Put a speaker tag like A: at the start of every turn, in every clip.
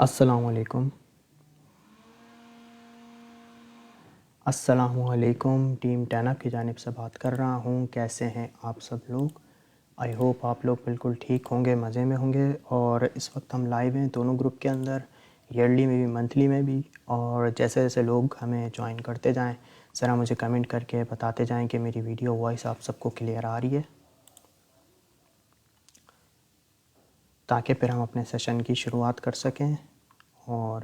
A: अस्सलामुअलैकुम। अस्सलामुअलैकुम टीम टैनअप की जानिब से बात कर रहा हूँ। कैसे हैं आप सब लोग? आई होप आप लोग बिल्कुल ठीक होंगे, मज़े में होंगे। और इस वक्त हम लाइव हैं दोनों ग्रुप के अंदर, ईयरली में भी मंथली में भी। और जैसे जैसे लोग हमें ज्वाइन करते जाएं, ज़रा मुझे कमेंट करके बताते जाएं कि मेरी वीडियो वॉइस आप सबको क्लियर आ रही है, ताकि फिर हम अपने सेशन की शुरुआत कर सकें। और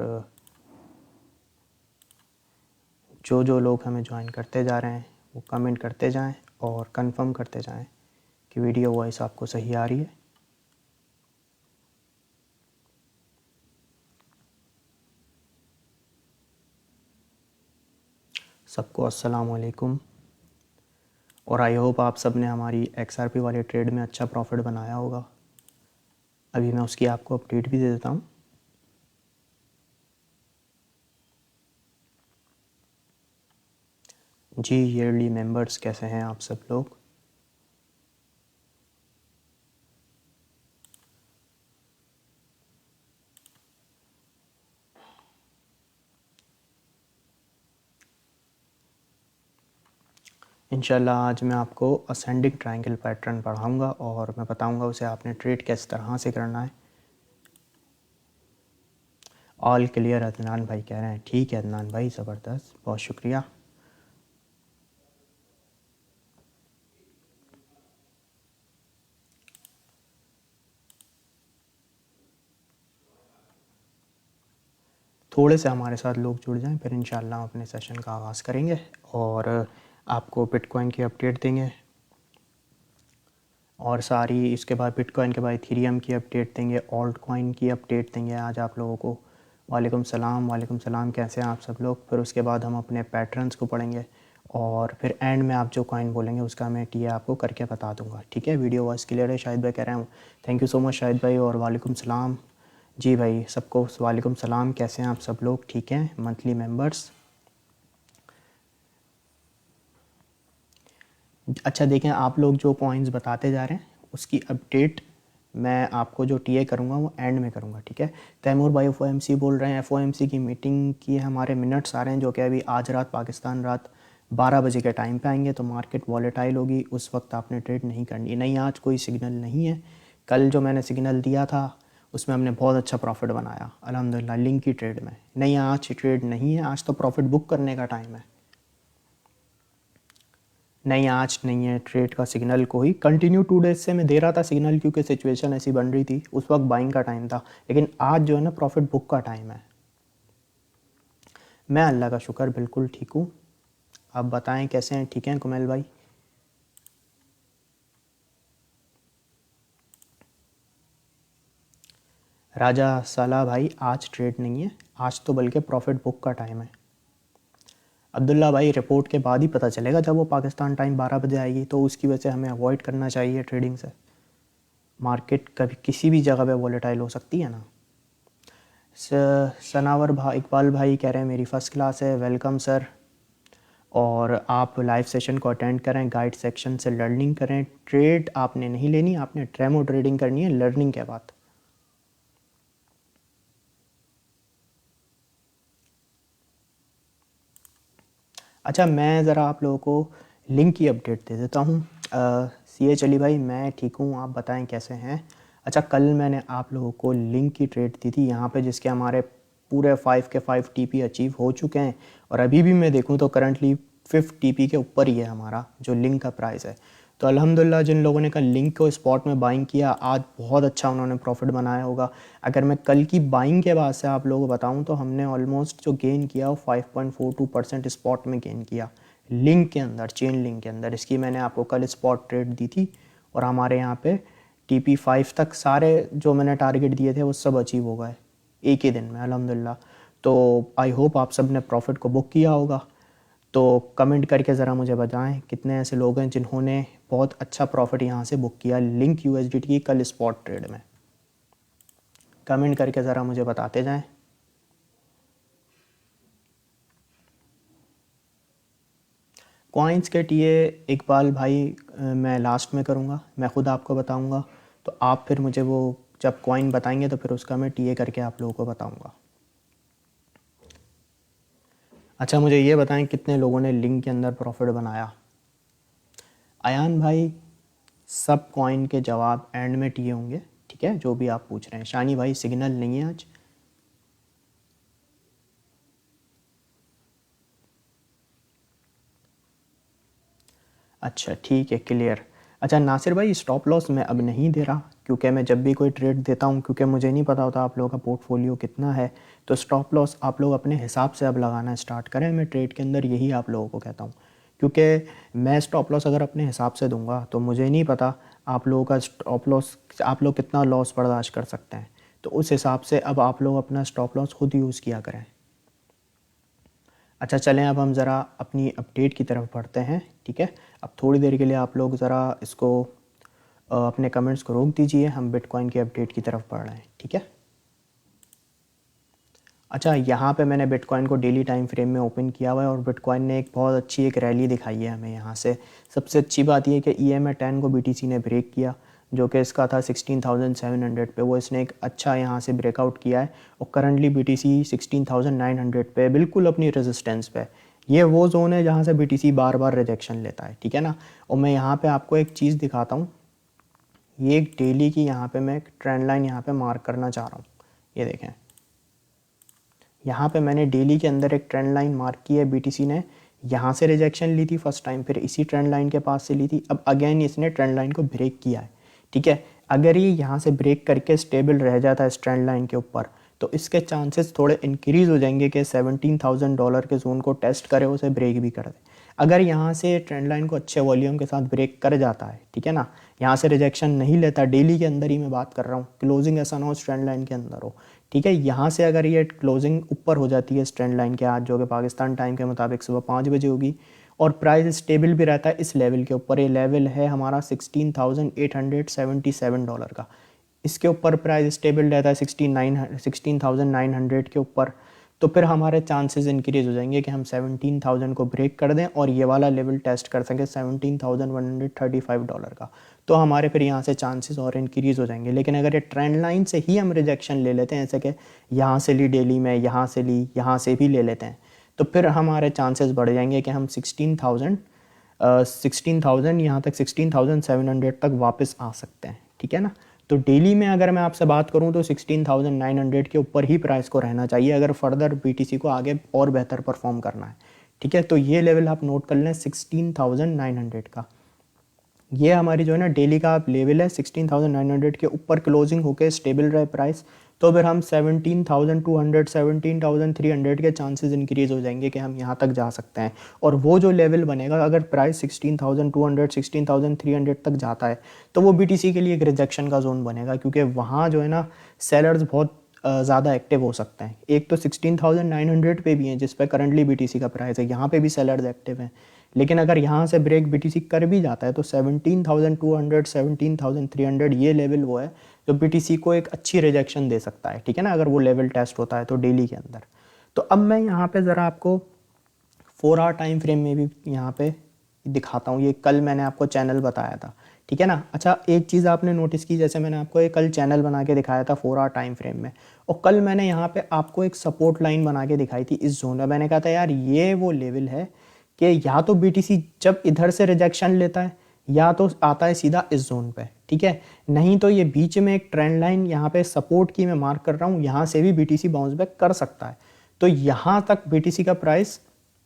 A: जो लोग हमें ज्वाइन करते जा रहे हैं वो कमेंट करते जाएं और कंफर्म करते जाएं कि वीडियो वॉइस आपको सही आ रही है। सबको अस्सलाम वालेकुम। और आई होप आप सब ने हमारी XRP वाले ट्रेड में अच्छा प्रॉफिट बनाया होगा। अभी मैं उसकी आपको अपडेट भी दे देता हूँ। जी ईयरली मेंबर्स, कैसे हैं आप सब लोग? इंशाल्लाह आज मैं आपको असेंडिंग ट्रायंगल पैटर्न पढ़ाऊँगा और मैं बताऊँगा उसे आपने ट्रेड किस तरह से करना है। ऑल क्लियर अदनान भाई कह रहे हैं। ठीक है अदनान भाई, ज़बरदस्त, बहुत शुक्रिया। थोड़े से हमारे साथ लोग जुड़ जाएं, फिर इंशाल्लाह हम अपने सेशन का आगाज़ करेंगे और आपको बिटकॉइन की अपडेट देंगे। और सारी इसके बाद बिटकॉइन के बाद इथेरियम की अपडेट देंगे, ऑल्ट कॉइन की अपडेट देंगे आज आप लोगों को। वालेकुम सलाम, कैसे हैं आप सब लोग? फिर उसके बाद हम अपने पैटर्न्स को पढ़ेंगे और फिर एंड में आप जो कॉइन बोलेंगे उसका मैं टीए आपको करके बता दूंगा। ठीक है, वीडियो वॉइस क्लियर है? शाहिद भाई कह रहे हैं thank you so much Shahid भाई। और वालेकुम सलाम जी भाई, सबको वालेकुम सलाम। कैसे हैं आप सब लोग? ठीक हैं मंथली मेंबर्स? अच्छा देखें, आप लोग जो पॉइंट्स बताते जा रहे हैं उसकी अपडेट मैं आपको जो टीए करूँगा वो एंड में करूँगा। ठीक है, तैमूर भाई एफओएमसी बोल रहे हैं, एफओएमसी की मीटिंग की हमारे मिनट्स आ रहे हैं जो कि अभी आज रात पाकिस्तान रात 12 बजे के टाइम पे आएंगे। तो मार्केट वॉलेटाइल होगी, उस वक्त आपने ट्रेड नहीं करनी। नहीं, आज कोई सिग्नल नहीं है। कल जो मैंने सिग्नल दिया था उसमें हमने बहुत अच्छा प्रॉफिट बनाया अल्हम्दुलिल्लाह लिंक की ट्रेड में। नहीं, आज ट्रेड नहीं है, आज तो प्रॉफिट बुक करने का टाइम है। नहीं, आज नहीं है ट्रेड का सिग्नल। कोई कंटिन्यू 2 डेज से मैं दे रहा था सिग्नल क्योंकि सिचुएशन ऐसी बन रही थी, उस वक्त बाइंग का टाइम था। लेकिन आज जो है ना प्रॉफिट बुक का टाइम है। मैं अल्लाह का शुक्र बिल्कुल ठीक हूँ। आप बताएं कैसे हैं? ठीक हैं कुमैल भाई? राजा साला भाई आज ट्रेड नहीं है, आज तो बल्कि प्रॉफिट बुक का टाइम है। अब्दुल्ला भाई रिपोर्ट के बाद ही पता चलेगा, जब वो पाकिस्तान टाइम 12 बजे आएगी, तो उसकी वजह से हमें अवॉइड करना चाहिए ट्रेडिंग से। मार्केट कभी किसी भी जगह पे वॉलेटाइल हो सकती है ना। सनावर भाई, इकबाल भाई कह रहे हैं मेरी फ़र्स्ट क्लास है। Welcome sir. और आप लाइव सेशन को अटेंड करें, गाइड सेक्शन से लर्निंग करें। ट्रेड आपने नहीं लेनी, आपने ट्रेमो ट्रेडिंग करनी है लर्निंग के बाद। अच्छा, मैं ज़रा आप लोगों को लिंक की अपडेट दे देता हूँ। CH अली भाई मैं ठीक हूँ, आप बताएं कैसे हैं? अच्छा, कल मैंने आप लोगों को लिंक की ट्रेड दी थी यहाँ पे, जिसके हमारे पूरे 5 के 5 TP अचीव हो चुके हैं। और अभी भी मैं देखूँ तो करंटली 5 TP के ऊपर ही है हमारा जो लिंक का प्राइस है। तो अल्हम्दुलिल्लाह जिन लोगों ने कल लिंक को स्पॉट में बाइंग किया, आज बहुत अच्छा उन्होंने प्रॉफिट बनाया होगा। अगर मैं कल की बाइंग के बाद से आप लोगों को बताऊं तो हमने ऑलमोस्ट जो गेन किया वो 5.42% स्पॉट में गेन किया लिंक के अंदर, चेन लिंक के अंदर। इसकी मैंने आपको कल स्पॉट ट्रेड दी थी और हमारे यहाँ पे TP5 तक सारे जो मैंने टारगेट दिए थे वो सब अचीव हो गए एक ही दिन में अल्हम्दुलिल्लाह। तो आई होप आप सब ने प्रॉफिट को बुक किया होगा। तो कमेंट करके ज़रा मुझे बताएं कितने ऐसे लोग हैं जिन्होंने बहुत अच्छा प्रॉफिट यहाँ से बुक किया लिंक USDT की कल स्पॉट ट्रेड में। कमेंट करके ज़रा मुझे बताते जाएं। कॉइन्स के टीए इकबाल भाई मैं लास्ट में करूँगा, मैं ख़ुद आपको बताऊँगा। तो आप फिर मुझे वो जब कॉइन बताएंगे तो फिर उसका मैं टीए करके आप लोगों को बताऊंगा। अच्छा मुझे ये बताएं कितने लोगों ने लिंक के अंदर प्रॉफिट बनाया। अयान भाई सब कॉइन के जवाब एंड में टीए होंगे, ठीक है, जो भी आप पूछ रहे हैं। शानी भाई सिग्नल नहीं है आज। अच्छा ठीक है, क्लियर। अच्छा नासिर भाई स्टॉप लॉस मैं अब नहीं दे रहा, क्योंकि मैं जब भी कोई ट्रेड देता हूँ, क्योंकि मुझे नहीं पता होता आप लोगों का पोर्टफोलियो कितना है, तो स्टॉप लॉस आप लोग अपने हिसाब से अब लगाना स्टार्ट करें। मैं ट्रेड के अंदर यही आप लोगों को कहता हूँ, क्योंकि मैं स्टॉप लॉस अगर अपने हिसाब से दूंगा तो मुझे नहीं पता आप लोगों का स्टॉप लॉस, आप लोग कितना लॉस बर्दाश्त कर सकते हैं। तो उस हिसाब से अब आप लोग अपना स्टॉप लॉस खुद यूज़ किया करें। अच्छा चलें अब हम ज़रा अपनी अपडेट की तरफ बढ़ते हैं, ठीक है। अब थोड़ी देर के लिए आप लोग ज़रा इसको अपने कमेंट्स को रोक दीजिए, हम बिटकॉइन की अपडेट की तरफ बढ़ रहे हैं, ठीक है। अच्छा यहाँ पे मैंने बिटकॉइन को डेली टाइम फ्रेम में ओपन किया हुआ है और बिटकॉइन ने एक बहुत अच्छी एक रैली दिखाई है हमें यहाँ से। सबसे अच्छी बात ये कि EMA10 को BTC ने ब्रेक किया, जो कि इसका था 16,700 पे, वो इसने एक अच्छा यहाँ से ब्रेकआउट किया है और करंटली BTC 16,900 पे बिल्कुल अपनी रेजिस्टेंस पे। ये वो जोन है जहाँ से BTC बार बार रिजेक्शन लेता है, ठीक है ना। और मैं यहाँ पे आपको एक चीज़ दिखाता हूँ, ये एक डेली की यहाँ पे मैं एक ट्रेंड लाइन यहाँ पे मार्क करना चाह रहा हूँ। ये देखें, यहाँ पे मैंने डेली के अंदर एक ट्रेंड लाइन मार्क की है। BTC ने यहाँ से रिजेक्शन ली थी फर्स्ट टाइम, फिर इसी ट्रेंड लाइन के पास से ली थी, अब अगेन इसने ट्रेंड लाइन को ब्रेक किया है, ठीक है। अगर ये यहाँ से ब्रेक करके स्टेबल रह जाता है इस ट्रेंड लाइन के ऊपर, तो इसके चांसेस थोड़े इंक्रीज़ हो जाएंगे कि $17,000 के जोन को टेस्ट करे, उसे ब्रेक भी कर दे। अगर यहाँ से ट्रेंड लाइन को अच्छे वॉल्यूम के साथ ब्रेक कर जाता है, ठीक है ना, यहाँ से रिजेक्शन नहीं लेता, डेली के अंदर ही मैं बात कर रहा हूँ, क्लोजिंग ऐसा ना हो ट्रेंड लाइन के अंदर हो, ठीक है। यहाँ से अगर ये क्लोजिंग ऊपर हो जाती है इस ट्रेंड लाइन के आज, जो कि पाकिस्तान टाइम के मुताबिक सुबह 5 बजे होगी, और प्राइस स्टेबल भी रहता है इस लेवल के ऊपर, ये लेवल है हमारा $16,877 का, इसके ऊपर प्राइस स्टेबल रहता है 16,900 के ऊपर, तो फिर हमारे चांसेस इंक्रीज़ हो जाएंगे कि हम 17,000 को ब्रेक कर दें और ये वाला लेवल टेस्ट कर सकें $17,135 का, तो हमारे फिर यहाँ से चांसेस और इंक्रीज़ हो जाएंगे। लेकिन अगर ये ट्रेंड लाइन से ही हम रिजेक्शन ले लेते हैं, ऐसे कि यहाँ से ली डेली में, यहाँ से ली, यहाँ से भी ले लेते हैं, तो फिर हमारे चांसेस बढ़ जाएंगे कि हम 16,000 यहाँ तक 16,700 तक वापस आ सकते हैं, ठीक है ना। तो डेली में अगर मैं आपसे बात करूं तो 16,900 के ऊपर ही प्राइस को रहना चाहिए अगर फर्दर BTC को आगे और बेहतर परफॉर्म करना है, ठीक है। तो ये लेवल आप नोट कर लें 16,900 का, ये हमारी जो है ना डेली का लेवल है। 16,900 के ऊपर क्लोजिंग होकर स्टेबल रहे प्राइस, तो फिर हम 17,200 17,300 के चांसेस इंक्रीज़ हो जाएंगे कि हम यहाँ तक जा सकते हैं। और वो जो लेवल बनेगा, अगर प्राइस 16,200 16,300 तक जाता है, तो वो BTC के लिए एक रिजेक्शन का जोन बनेगा, क्योंकि वहाँ जो है ना सेलर्स बहुत ज़्यादा एक्टिव हो सकते हैं। एक तो 16,900 पे भी हैं जिस पे करंटली BTC का प्राइस है, यहाँ पे भी सेलर्स एक्टिव हैं। लेकिन अगर यहाँ से ब्रेक BTC कर भी जाता है तो 17,200 17,300 ये लेवल वो है जो BTC को एक अच्छी रिजेक्शन दे सकता है, ठीक है ना, अगर वो लेवल टेस्ट होता है तो डेली के अंदर। तो अब मैं यहाँ पे ज़रा आपको 4 आवर टाइम फ्रेम में भी यहाँ पे दिखाता हूँ। ये कल मैंने आपको चैनल बताया था, ठीक है ना। अच्छा एक चीज़ आपने नोटिस की, जैसे मैंने आपको एक कल चैनल बना के दिखाया था 4 आवर टाइम फ्रेम में, और कल मैंने यहाँ पे आपको एक सपोर्ट लाइन बना के दिखाई थी इस जोन में। मैंने कहा था यार ये वो लेवल है कि या तो BTC जब इधर से रिजेक्शन लेता है या तो आता है सीधा इस जोन पे, ठीक है। नहीं तो ये बीच में एक ट्रेंड लाइन यहाँ पे सपोर्ट की मैं मार्क कर रहा हूँ, यहाँ से भी BTC बाउंस बैक कर सकता है। तो यहाँ तक BTC का प्राइस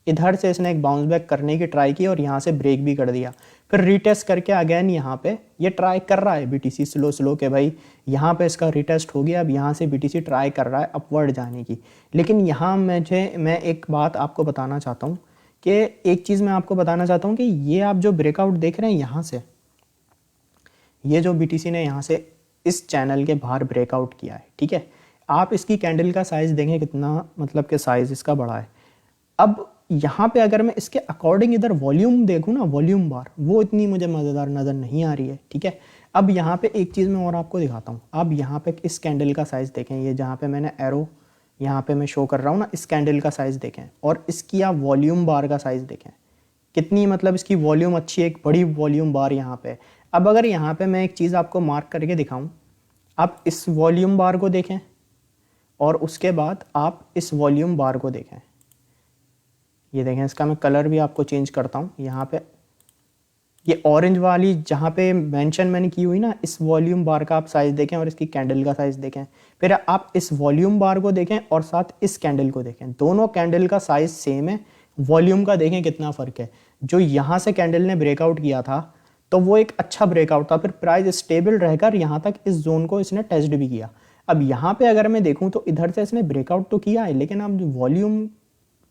A: इधर से इसने एक बाउंस बैक करने की ट्राई की और यहाँ से ब्रेक भी कर दिया, फिर रीटेस्ट करके अगेन यहाँ पे ये ट्राई कर रहा है BTC स्लो के भाई, यहाँ पे इसका रीटेस्ट हो गया। अब यहाँ से BTC ट्राई कर रहा है अपवर्ड जाने की। लेकिन यहाँ मैं एक बात आपको बताना चाहता हूँ कि एक चीज़ मैं आपको बताना चाहता हूँ कि ये आप जो ब्रेकआउट देख रहे हैं यहाँ से, ये जो BTC ने यहाँ से इस चैनल के बाहर ब्रेकआउट किया है, ठीक है। आप इसकी कैंडल का साइज़ देखें कितना, मतलब कि साइज़ इसका बड़ा है। अब यहाँ पे अगर मैं इसके अकॉर्डिंग इधर वॉल्यूम देखूँ ना, वॉल्यूम बार, वो इतनी मुझे मज़ेदार नज़र नहीं आ रही है, ठीक है। अब यहाँ पे एक चीज़ मैं और आपको दिखाता हूँ। अब यहाँ पे इस कैंडल का साइज़ देखें, ये जहाँ पे मैंने एरो यहाँ पे मैं शो कर रहा हूँ ना, इस कैंडल का साइज़ देखें और इसकी आप वॉल्यूम बार का साइज़ देखें, कितनी मतलब इसकी वॉल्यूम अच्छी है, एक बड़ी वॉल्यूम बार यहाँ पे। अब अगर यहाँ पे मैं एक चीज़ आपको मार्क करके दिखाऊँ, आप इस वॉल्यूम बार को देखें और उसके बाद आप इस वॉल्यूम बार को देखें। ये देखें, इसका मैं कलर भी आपको चेंज करता हूँ। यहाँ पे ये ऑरेंज वाली जहाँ पे मेंशन मैंने की हुई ना, इस वॉल्यूम बार का आप साइज़ देखें और इसकी कैंडल का साइज़ देखें। फिर आप इस वॉल्यूम बार को देखें और साथ इस कैंडल को देखें, दोनों कैंडल का साइज़ सेम है। वॉल्यूम का देखें कितना फ़र्क है। जो यहाँ से कैंडल ने ब्रेकआउट किया था तो वो एक अच्छा ब्रेकआउट था, फिर प्राइस स्टेबल रहकर यहाँ तक इस जोन को इसने टेस्ट भी किया। अब यहाँ पे अगर मैं देखूँ तो इधर से इसने ब्रेकआउट तो किया है, लेकिन अब वॉल्यूम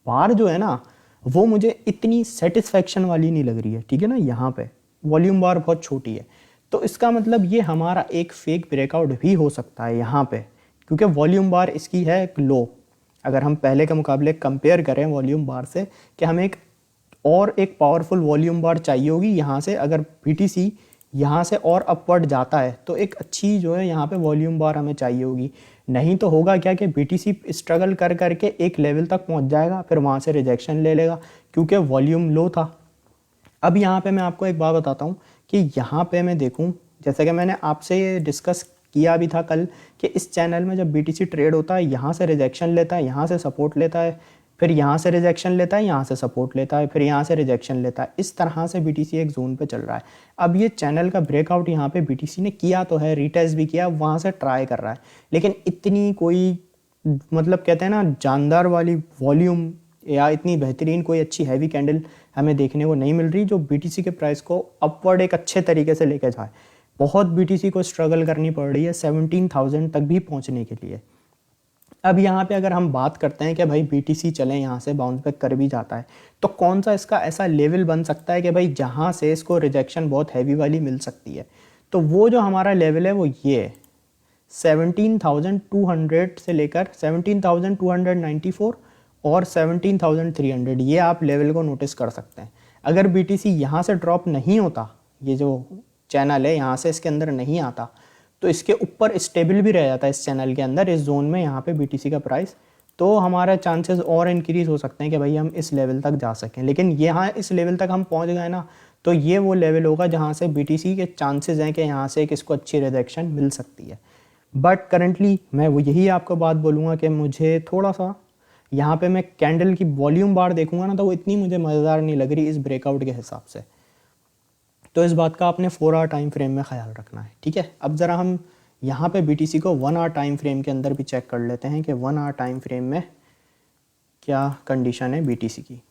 A: बार जो है ना वो मुझे इतनी सेटिस्फैक्शन वाली नहीं लग रही है। ठीक है ना, यहाँ पे वॉल्यूम बार बहुत छोटी है, तो इसका मतलब ये हमारा एक फेक ब्रेकआउट भी हो सकता है यहाँ पे, क्योंकि वॉल्यूम बार इसकी है लो। अगर हम पहले के मुकाबले कंपेयर करें वॉल्यूम बार से कि हमें एक पावरफुल वॉल्यूम बार चाहिए होगी यहाँ से, अगर BTC यहाँ से और अपवर्ड जाता है तो एक अच्छी जो है यहाँ पे वॉल्यूम बार हमें चाहिए होगी। नहीं तो होगा क्या कि BTC स्ट्रगल कर करके एक लेवल तक पहुँच जाएगा, फिर वहाँ से रिजेक्शन ले लेगा क्योंकि वॉल्यूम लो था। अब यहाँ पे मैं आपको एक बात बताता हूँ कि यहाँ पे मैं देखूँ, जैसे कि मैंने आपसे ये डिस्कस किया भी था कल कि इस चैनल में जब BTC ट्रेड होता है यहाँ से रिजेक्शन लेता है, यहाँ से सपोर्ट लेता है, फिर यहाँ से रिजेक्शन लेता है, यहाँ से सपोर्ट लेता है, फिर यहाँ से रिजेक्शन लेता है। इस तरह से BTC एक जोन पे चल रहा है। अब ये चैनल का ब्रेकआउट यहाँ पे BTC ने किया तो है, रीटेस्ट भी किया, वहाँ से ट्राई कर रहा है, लेकिन इतनी कोई मतलब कहते हैं ना जानदार वाली वॉल्यूम या इतनी बेहतरीन कोई अच्छी हैवी कैंडल हमें देखने को नहीं मिल रही जो BTC के प्राइस को अपवर्ड एक अच्छे तरीके से लेके जाए। बहुत BTC को स्ट्रगल करनी पड़ रही है 17,000 तक भी पहुँचने के लिए। अब यहाँ पे अगर हम बात करते हैं कि भाई BTC चले यहाँ से बाउंस बैक कर भी जाता है तो कौन सा इसका ऐसा लेवल बन सकता है कि भाई जहाँ से इसको रिजेक्शन बहुत हैवी वाली मिल सकती है। तो वो जो हमारा लेवल है वो ये है 17,200 से लेकर 17,294 और 17,300, ये आप लेवल को नोटिस कर सकते हैं। अगर BTC यहाँ से ड्रॉप नहीं होता, ये जो चैनल है यहाँ से इसके अंदर नहीं आता, तो इसके ऊपर स्टेबल भी रह जाता है इस चैनल के अंदर, इस जोन में यहाँ पे BTC का प्राइस, तो हमारा चांसेस और इंक्रीज हो सकते हैं कि भाई हम इस लेवल तक जा सकें। लेकिन यहाँ इस लेवल तक हम पहुँच गए ना, तो ये वो लेवल होगा जहाँ से BTC के चांसेस हैं कि यहाँ से एक इसको अच्छी रिजेक्शन मिल सकती है। बट करंटली मैं वो यही आपको बात बोलूँगा कि मुझे थोड़ा सा यहाँ पे मैं कैंडल की वॉल्यूम बार देखूंगा ना तो वो इतनी मुझे मज़ेदार नहीं लग रही इस ब्रेकआउट के हिसाब से। तो इस बात का आपने 4 आवर टाइम फ्रेम में ख्याल रखना है। ठीक है, अब ज़रा हम यहाँ पे BTC को 1 आवर टाइम फ्रेम के अंदर भी चेक कर लेते हैं कि 1 आवर टाइम फ्रेम में क्या कंडीशन है BTC की।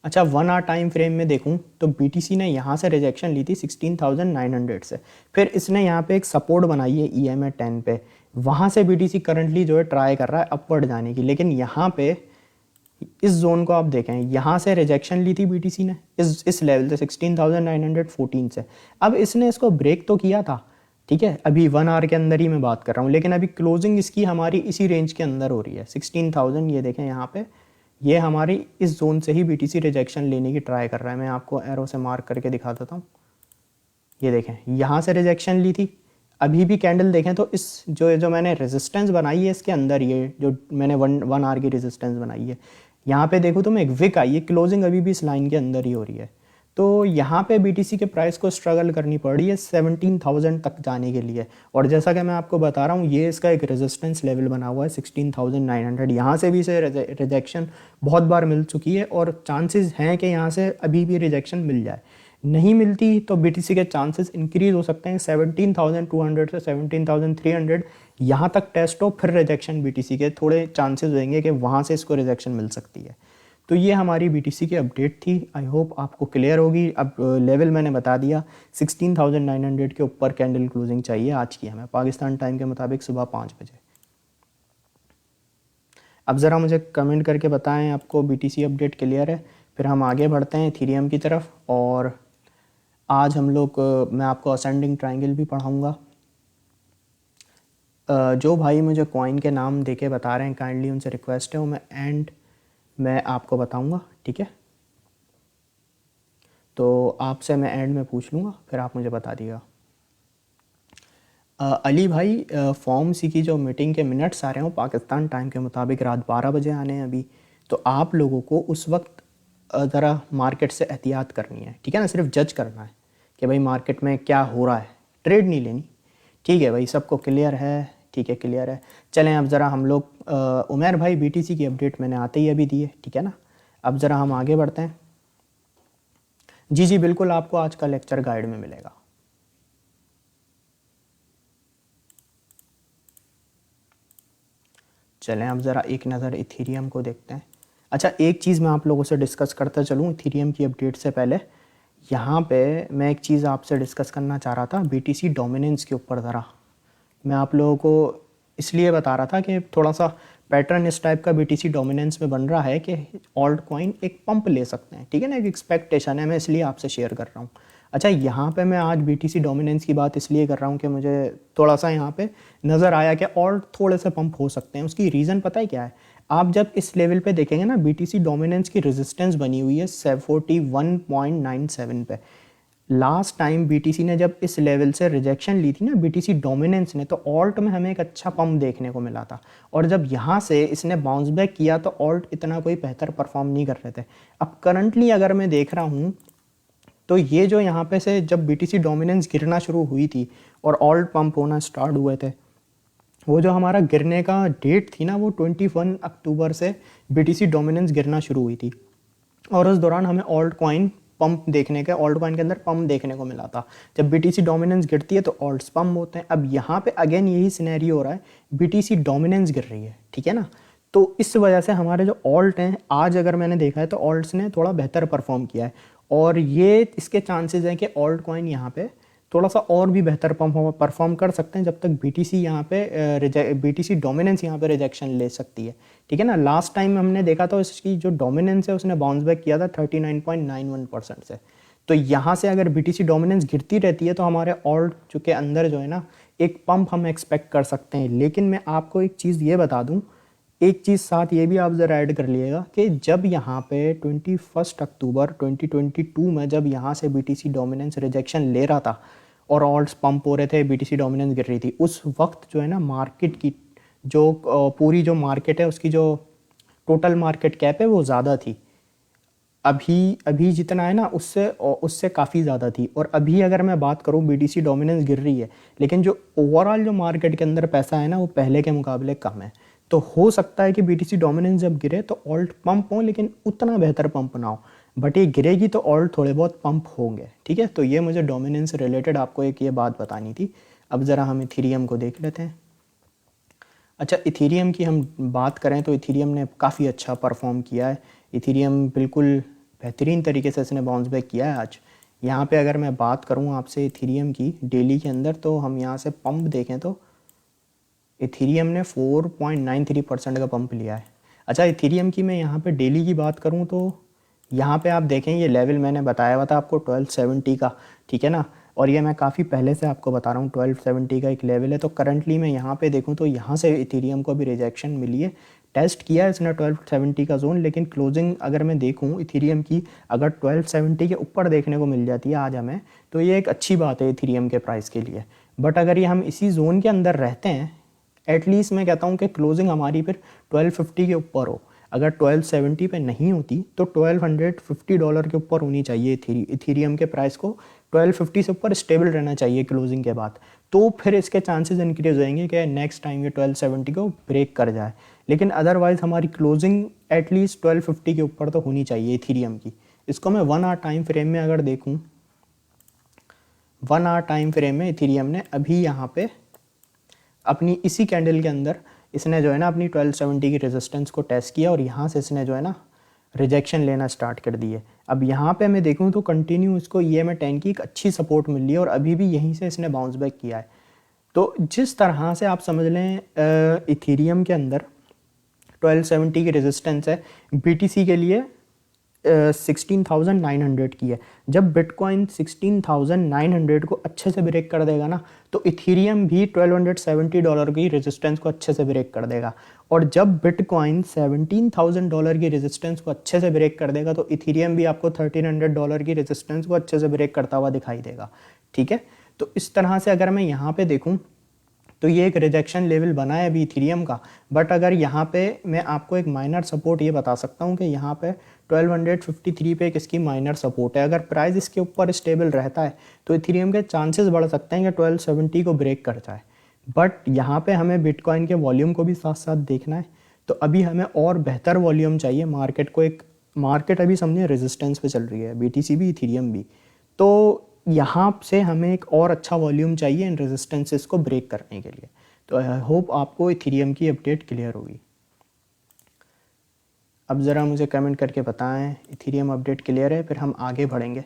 A: अच्छा, 1 आवर टाइम फ्रेम में देखूं तो BTC ने यहाँ से रिजेक्शन ली थी 16,900 से, फिर इसने यहाँ पे एक सपोर्ट बनाई है EMA 10 पे, वहाँ से BTC करंटली जो है ट्राई कर रहा है अपवर्ड जाने की। लेकिन यहाँ पे इस जोन को आप देखें, यहाँ से रिजेक्शन ली थी BTC ने इस लेवल से 16,914 से। अब इसने इसको ब्रेक तो किया था, ठीक है, अभी 1 आवर के अंदर ही मैं बात कर रहा हूँ, लेकिन अभी क्लोजिंग इसकी हमारी इसी रेंज के अंदर हो रही है 16,000। ये देखें यहाँ पे, ये हमारी इस जोन से ही BTC रिजेक्शन लेने की ट्राई कर रहा है। मैं आपको एरो से मार्क करके दिखा देता हूँ। ये देखें, यहाँ से रिजेक्शन ली थी, अभी भी कैंडल देखें तो इस जो मैंने रेजिस्टेंस बनाई है इसके अंदर, ये जो मैंने 1 आवर की रेजिस्टेंस बनाई है, यहाँ पे देखो तो मैं एक विक आई है, क्लोजिंग अभी भी इस लाइन के अंदर ही हो रही है। तो यहाँ पे BTC के प्राइस को स्ट्रगल करनी पड़ रही है 17,000 तक जाने के लिए। और जैसा कि मैं आपको बता रहा हूँ, ये इसका एक रेजिस्टेंस लेवल बना हुआ है 16,900। यहाँ से भी इसे रिजेक्शन बहुत बार मिल चुकी है और चांसेस हैं कि यहाँ से अभी भी रिजेक्शन मिल जाए। नहीं मिलती तो BTC के चांसेस इंक्रीज हो सकते हैं 17,200 से 17,300 यहाँ तक टेस्ट हो, फिर रिजेक्शन BTC के थोड़े चांसेस होंगे कि वहाँ से इसको रिजेक्शन मिल सकती है। तो ये हमारी BTC की अपडेट थी, आई होप आपको क्लियर होगी। अब लेवल मैंने बता दिया, 16,900 के ऊपर कैंडल क्लोजिंग चाहिए आज की हमें, पाकिस्तान टाइम के मुताबिक सुबह 5 बजे। अब ज़रा मुझे कमेंट करके बताएं आपको BTC अपडेट क्लियर है, फिर हम आगे बढ़ते हैं इथेरियम की तरफ। और आज हम लोग मैं आपको असेंडिंग ट्रायंगल भी पढ़ाऊँगा। जो भाई मुझे कॉइन के नाम देके बता रहे हैं, काइंडली उनसे रिक्वेस्ट है वो मैं आपको बताऊंगा, ठीक है। तो आपसे मैं एंड में पूछ लूँगा, फिर आप मुझे बता दिएगा। अली भाई, फॉर्म सी की जो मीटिंग के मिनट्स आ रहे हैं वो पाकिस्तान टाइम के मुताबिक रात 12 बजे आने हैं अभी, तो आप लोगों को उस वक्त ज़रा मार्केट से एहतियात करनी है, ठीक है ना। सिर्फ जज करना है कि भाई मार्केट में क्या हो रहा है, ट्रेड नहीं लेनी, ठीक है भाई, सबको क्लियर है? ठीक है, क्लियर है। चलें अब ज़रा हम लोग उमर भाई बीटीसी की अपडेट मैंने आते ही अभी दी है, ठीक है ना। अब ज़रा हम आगे बढ़ते हैं। जी जी बिल्कुल, आपको आज का लेक्चर गाइड में मिलेगा। चलें अब ज़रा एक नज़र इथीरियम को देखते हैं। अच्छा, एक चीज़ मैं आप लोगों से डिस्कस करता चलूँ इथीरियम की अपडेट से पहले। यहाँ पे मैं एक चीज़ आपसे डिस्कस करना चाह रहा था बीटीसी डोमिनेंस के ऊपर। ज़रा मैं आप लोगों को इसलिए बता रहा था कि थोड़ा सा पैटर्न इस टाइप का बीटीसी डोमिनेंस में बन रहा है कि ऑल्ट कॉइन एक पंप ले सकते हैं, ठीक है ना, एक एक्सपेक्टेशन है, मैं इसलिए आपसे शेयर कर रहा हूँ। अच्छा, यहाँ पे मैं आज बीटीसी डोमिनेंस की बात इसलिए कर रहा हूँ कि मुझे थोड़ा सा यहाँ पे नज़र आया कि ऑल्ट थोड़े से पंप हो सकते हैं। उसकी रीज़न पता है क्या है? आप जब इस लेवल पे देखेंगे ना, बीटीसी डोमिनेंस की रेजिस्टेंस बनी हुई है 41.97 पे। लास्ट टाइम बीटीसी ने जब इस लेवल से रिजेक्शन ली थी ना बीटीसी डोमिनेंस ने, तो ऑल्ट में हमें एक अच्छा पंप देखने को मिला था। और जब यहाँ से इसने बाउंस बैक किया तो ऑल्ट इतना कोई बेहतर परफॉर्म नहीं कर रहे थे। अब करंटली अगर मैं देख रहा हूँ तो ये जो यहाँ पे से जब बीटीसी डोमिनेंस गिरना शुरू हुई थी और ऑल्ट पंप होना स्टार्ट हुए थे, वो जो हमारा गिरने का डेट थी ना, वो 21 अक्टूबर से बीटीसी डोमिनेंस गिरना शुरू हुई थी। और उस दौरान हमें ऑल्ट कॉइन पंप देखने के, ऑल्ट कॉइन के अंदर पंप देखने को मिला था। जब बीटीसी डोमिनेंस गिरती है तो ऑल्ट्स पंप होते हैं। अब यहाँ पे अगेन यही सिनेरियो हो रहा है, बीटीसी डोमिनेंस गिर रही है, ठीक है ना। तो इस वजह से हमारे जो ऑल्ट हैं, आज अगर मैंने देखा है तो ऑल्ट्स ने थोड़ा बेहतर परफॉर्म किया है। और ये इसके चांसेस हैं कि ऑल्ट कॉइन यहाँ पे थोड़ा सा और भी बेहतर परफॉर्म कर सकते हैं जब तक बीटीसी यहाँ पे बीटीसी डोमिनेंस यहाँ पे रिजेक्शन ले सकती है, ठीक है ना। लास्ट टाइम हमने देखा था इसकी जो डोमिनेंस है उसने बाउंस बैक किया था 39.91% से। तो यहाँ से अगर बीटीसी डोमिनेंस गिरती रहती है तो हमारे ऑल्ट के अंदर जो है ना एक पंप हम एक्सपेक्ट कर सकते हैं। लेकिन मैं आपको एक चीज़ ये बता दूँ, एक चीज़ साथ ये भी आप ज़रा ऐड कर लिएगा कि जब यहाँ पे 21 अक्टूबर 2022 में जब यहाँ से बीटीसी डोमिनेंस रिजेक्शन ले रहा था और ऑल्ट्स पंप हो रहे थे, बीटीसी डोमिनेंस गिर रही थी, उस वक्त जो है ना मार्केट की जो पूरी जो मार्केट है उसकी जो टोटल मार्केट कैप है वो ज़्यादा थी। अभी जितना है ना उससे काफ़ी ज़्यादा थी। और अभी अगर मैं बात करूँ बीटीसी डोमिनेंस गिर रही है, लेकिन जो ओवरऑल जो मार्केट के अंदर पैसा है ना वो पहले के मुकाबले कम है। तो हो सकता है कि बीटीसी डोमिनेंस जब गिरे तो ऑल्ट पंप हो, लेकिन उतना बेहतर पंप ना हो। बट ये गिरेगी तो ऑल्ट थोड़े बहुत पंप होंगे, ठीक है। तो ये मुझे डोमिनेंस से रिलेटेड आपको एक ये बात बतानी थी। अब ज़रा हम इथीरियम को देख लेते हैं। अच्छा, इथीरियम की हम बात करें तो इथीरियम ने काफ़ी अच्छा परफॉर्म किया है। इथीरियम बिल्कुल बेहतरीन तरीके से इसने बाउंस बैक किया है आज। यहाँ पे अगर मैं बात करूँ आपसे इथीरियम की डेली के अंदर, तो हम यहाँ से पंप देखें तो इथीरियम ने 4.93% का पंप लिया है। अच्छा, इथीरियम की मैं यहाँ पे डेली की बात करूँ तो यहाँ पे आप देखें ये लेवल मैंने बताया हुआ था आपको 1270 का, ठीक है ना। और ये मैं काफ़ी पहले से आपको बता रहा हूँ 1270 का एक लेवल है। तो करंटली मैं यहाँ पे देखूँ तो यहाँ से इथीरियम को भी रिजेक्शन मिली है। टेस्ट किया है इसने 1270 का जोन, लेकिन क्लोजिंग अगर मैं देखूँ इथीरियम की, अगर 1270 के ऊपर देखने को मिल जाती है आज हमें, तो ये एक अच्छी बात है इथीरियम के प्राइस के लिए। बट अगर ये हम इसी जोन के अंदर रहते हैं, एटलीस्ट मैं कहता हूँ कि क्लोजिंग हमारी फिर 1250 के ऊपर हो। अगर 1270 पे नहीं होती तो $1250 के ऊपर होनी चाहिए इथीरियम के प्राइस को। 1250 से ऊपर स्टेबल रहना चाहिए क्लोजिंग के बाद, तो फिर इसके चांसेस इंक्रीज होंगे कि नेक्स्ट टाइम ये 1270 को ब्रेक कर जाए। लेकिन अदरवाइज हमारी क्लोजिंग एटलीस्ट 1250 के ऊपर तो होनी चाहिए इथीरियम की। इसको मैं 1 आवर टाइम फ्रेम में अगर देखूँ, 1 आवर टाइम फ्रेम में इथीरियम ने अभी यहाँ पे अपनी इसी कैंडल के अंदर इसने जो है ना अपनी 1270 की रेजिस्टेंस को टेस्ट किया और यहाँ से इसने जो है ना रिजेक्शन लेना स्टार्ट कर दिए। अब यहाँ पे मैं देखूँ तो कंटिन्यू इसको EMA10 की एक अच्छी सपोर्ट मिल रही है और अभी भी यहीं से इसने बाउंस बैक किया है। तो जिस तरह से आप समझ लें इथीरियम के अंदर 1270 की रेजिस्टेंस है, BTC के लिए 16,900 की है। जब बिटकॉइन 16,900 को अच्छे से ब्रेक कर देगा ना, तो इथीरियम भी $1270 की रेजिस्टेंस को अच्छे से ब्रेक कर देगा। और जब बिटकॉइन $17,000 की रेजिस्टेंस को अच्छे से ब्रेक कर देगा, तो इथीरियम भी आपको $1,300 की रेजिस्टेंस को अच्छे से ब्रेक करता हुआ दिखाई देगा, ठीक है। तो इस तरह से अगर मैं यहाँ पे देखूँ तो ये एक रिजेक्शन लेवल बना है अभी इथीरियम का। बट अगर यहाँ पे मैं आपको एक माइनर सपोर्ट ये बता सकता हूँ कि यहाँ पे 1253 पे एक इसकी माइनर सपोर्ट है। अगर प्राइस इसके ऊपर स्टेबल रहता है तो इथेरियम के चांसेस बढ़ सकते हैं कि 1270 को ब्रेक कर जाए। बट यहाँ पे हमें बिटकॉइन के वॉल्यूम को भी साथ साथ देखना है, तो अभी हमें और बेहतर वॉल्यूम चाहिए। मार्केट को एक मार्केट अभी समझे रेजिस्टेंस पे चल रही है, BTC भी इथेरियम भी, तो यहाँ से हमें एक और अच्छा वॉल्यूम चाहिए इन रेजिस्टेंसेस को ब्रेक करने के लिए। तो आई होप आपको इथेरियम की अपडेट क्लियर होगी। अब ज़रा मुझे कमेंट करके बताएं इथेरियम अपडेट क्लियर है, फिर हम आगे बढ़ेंगे।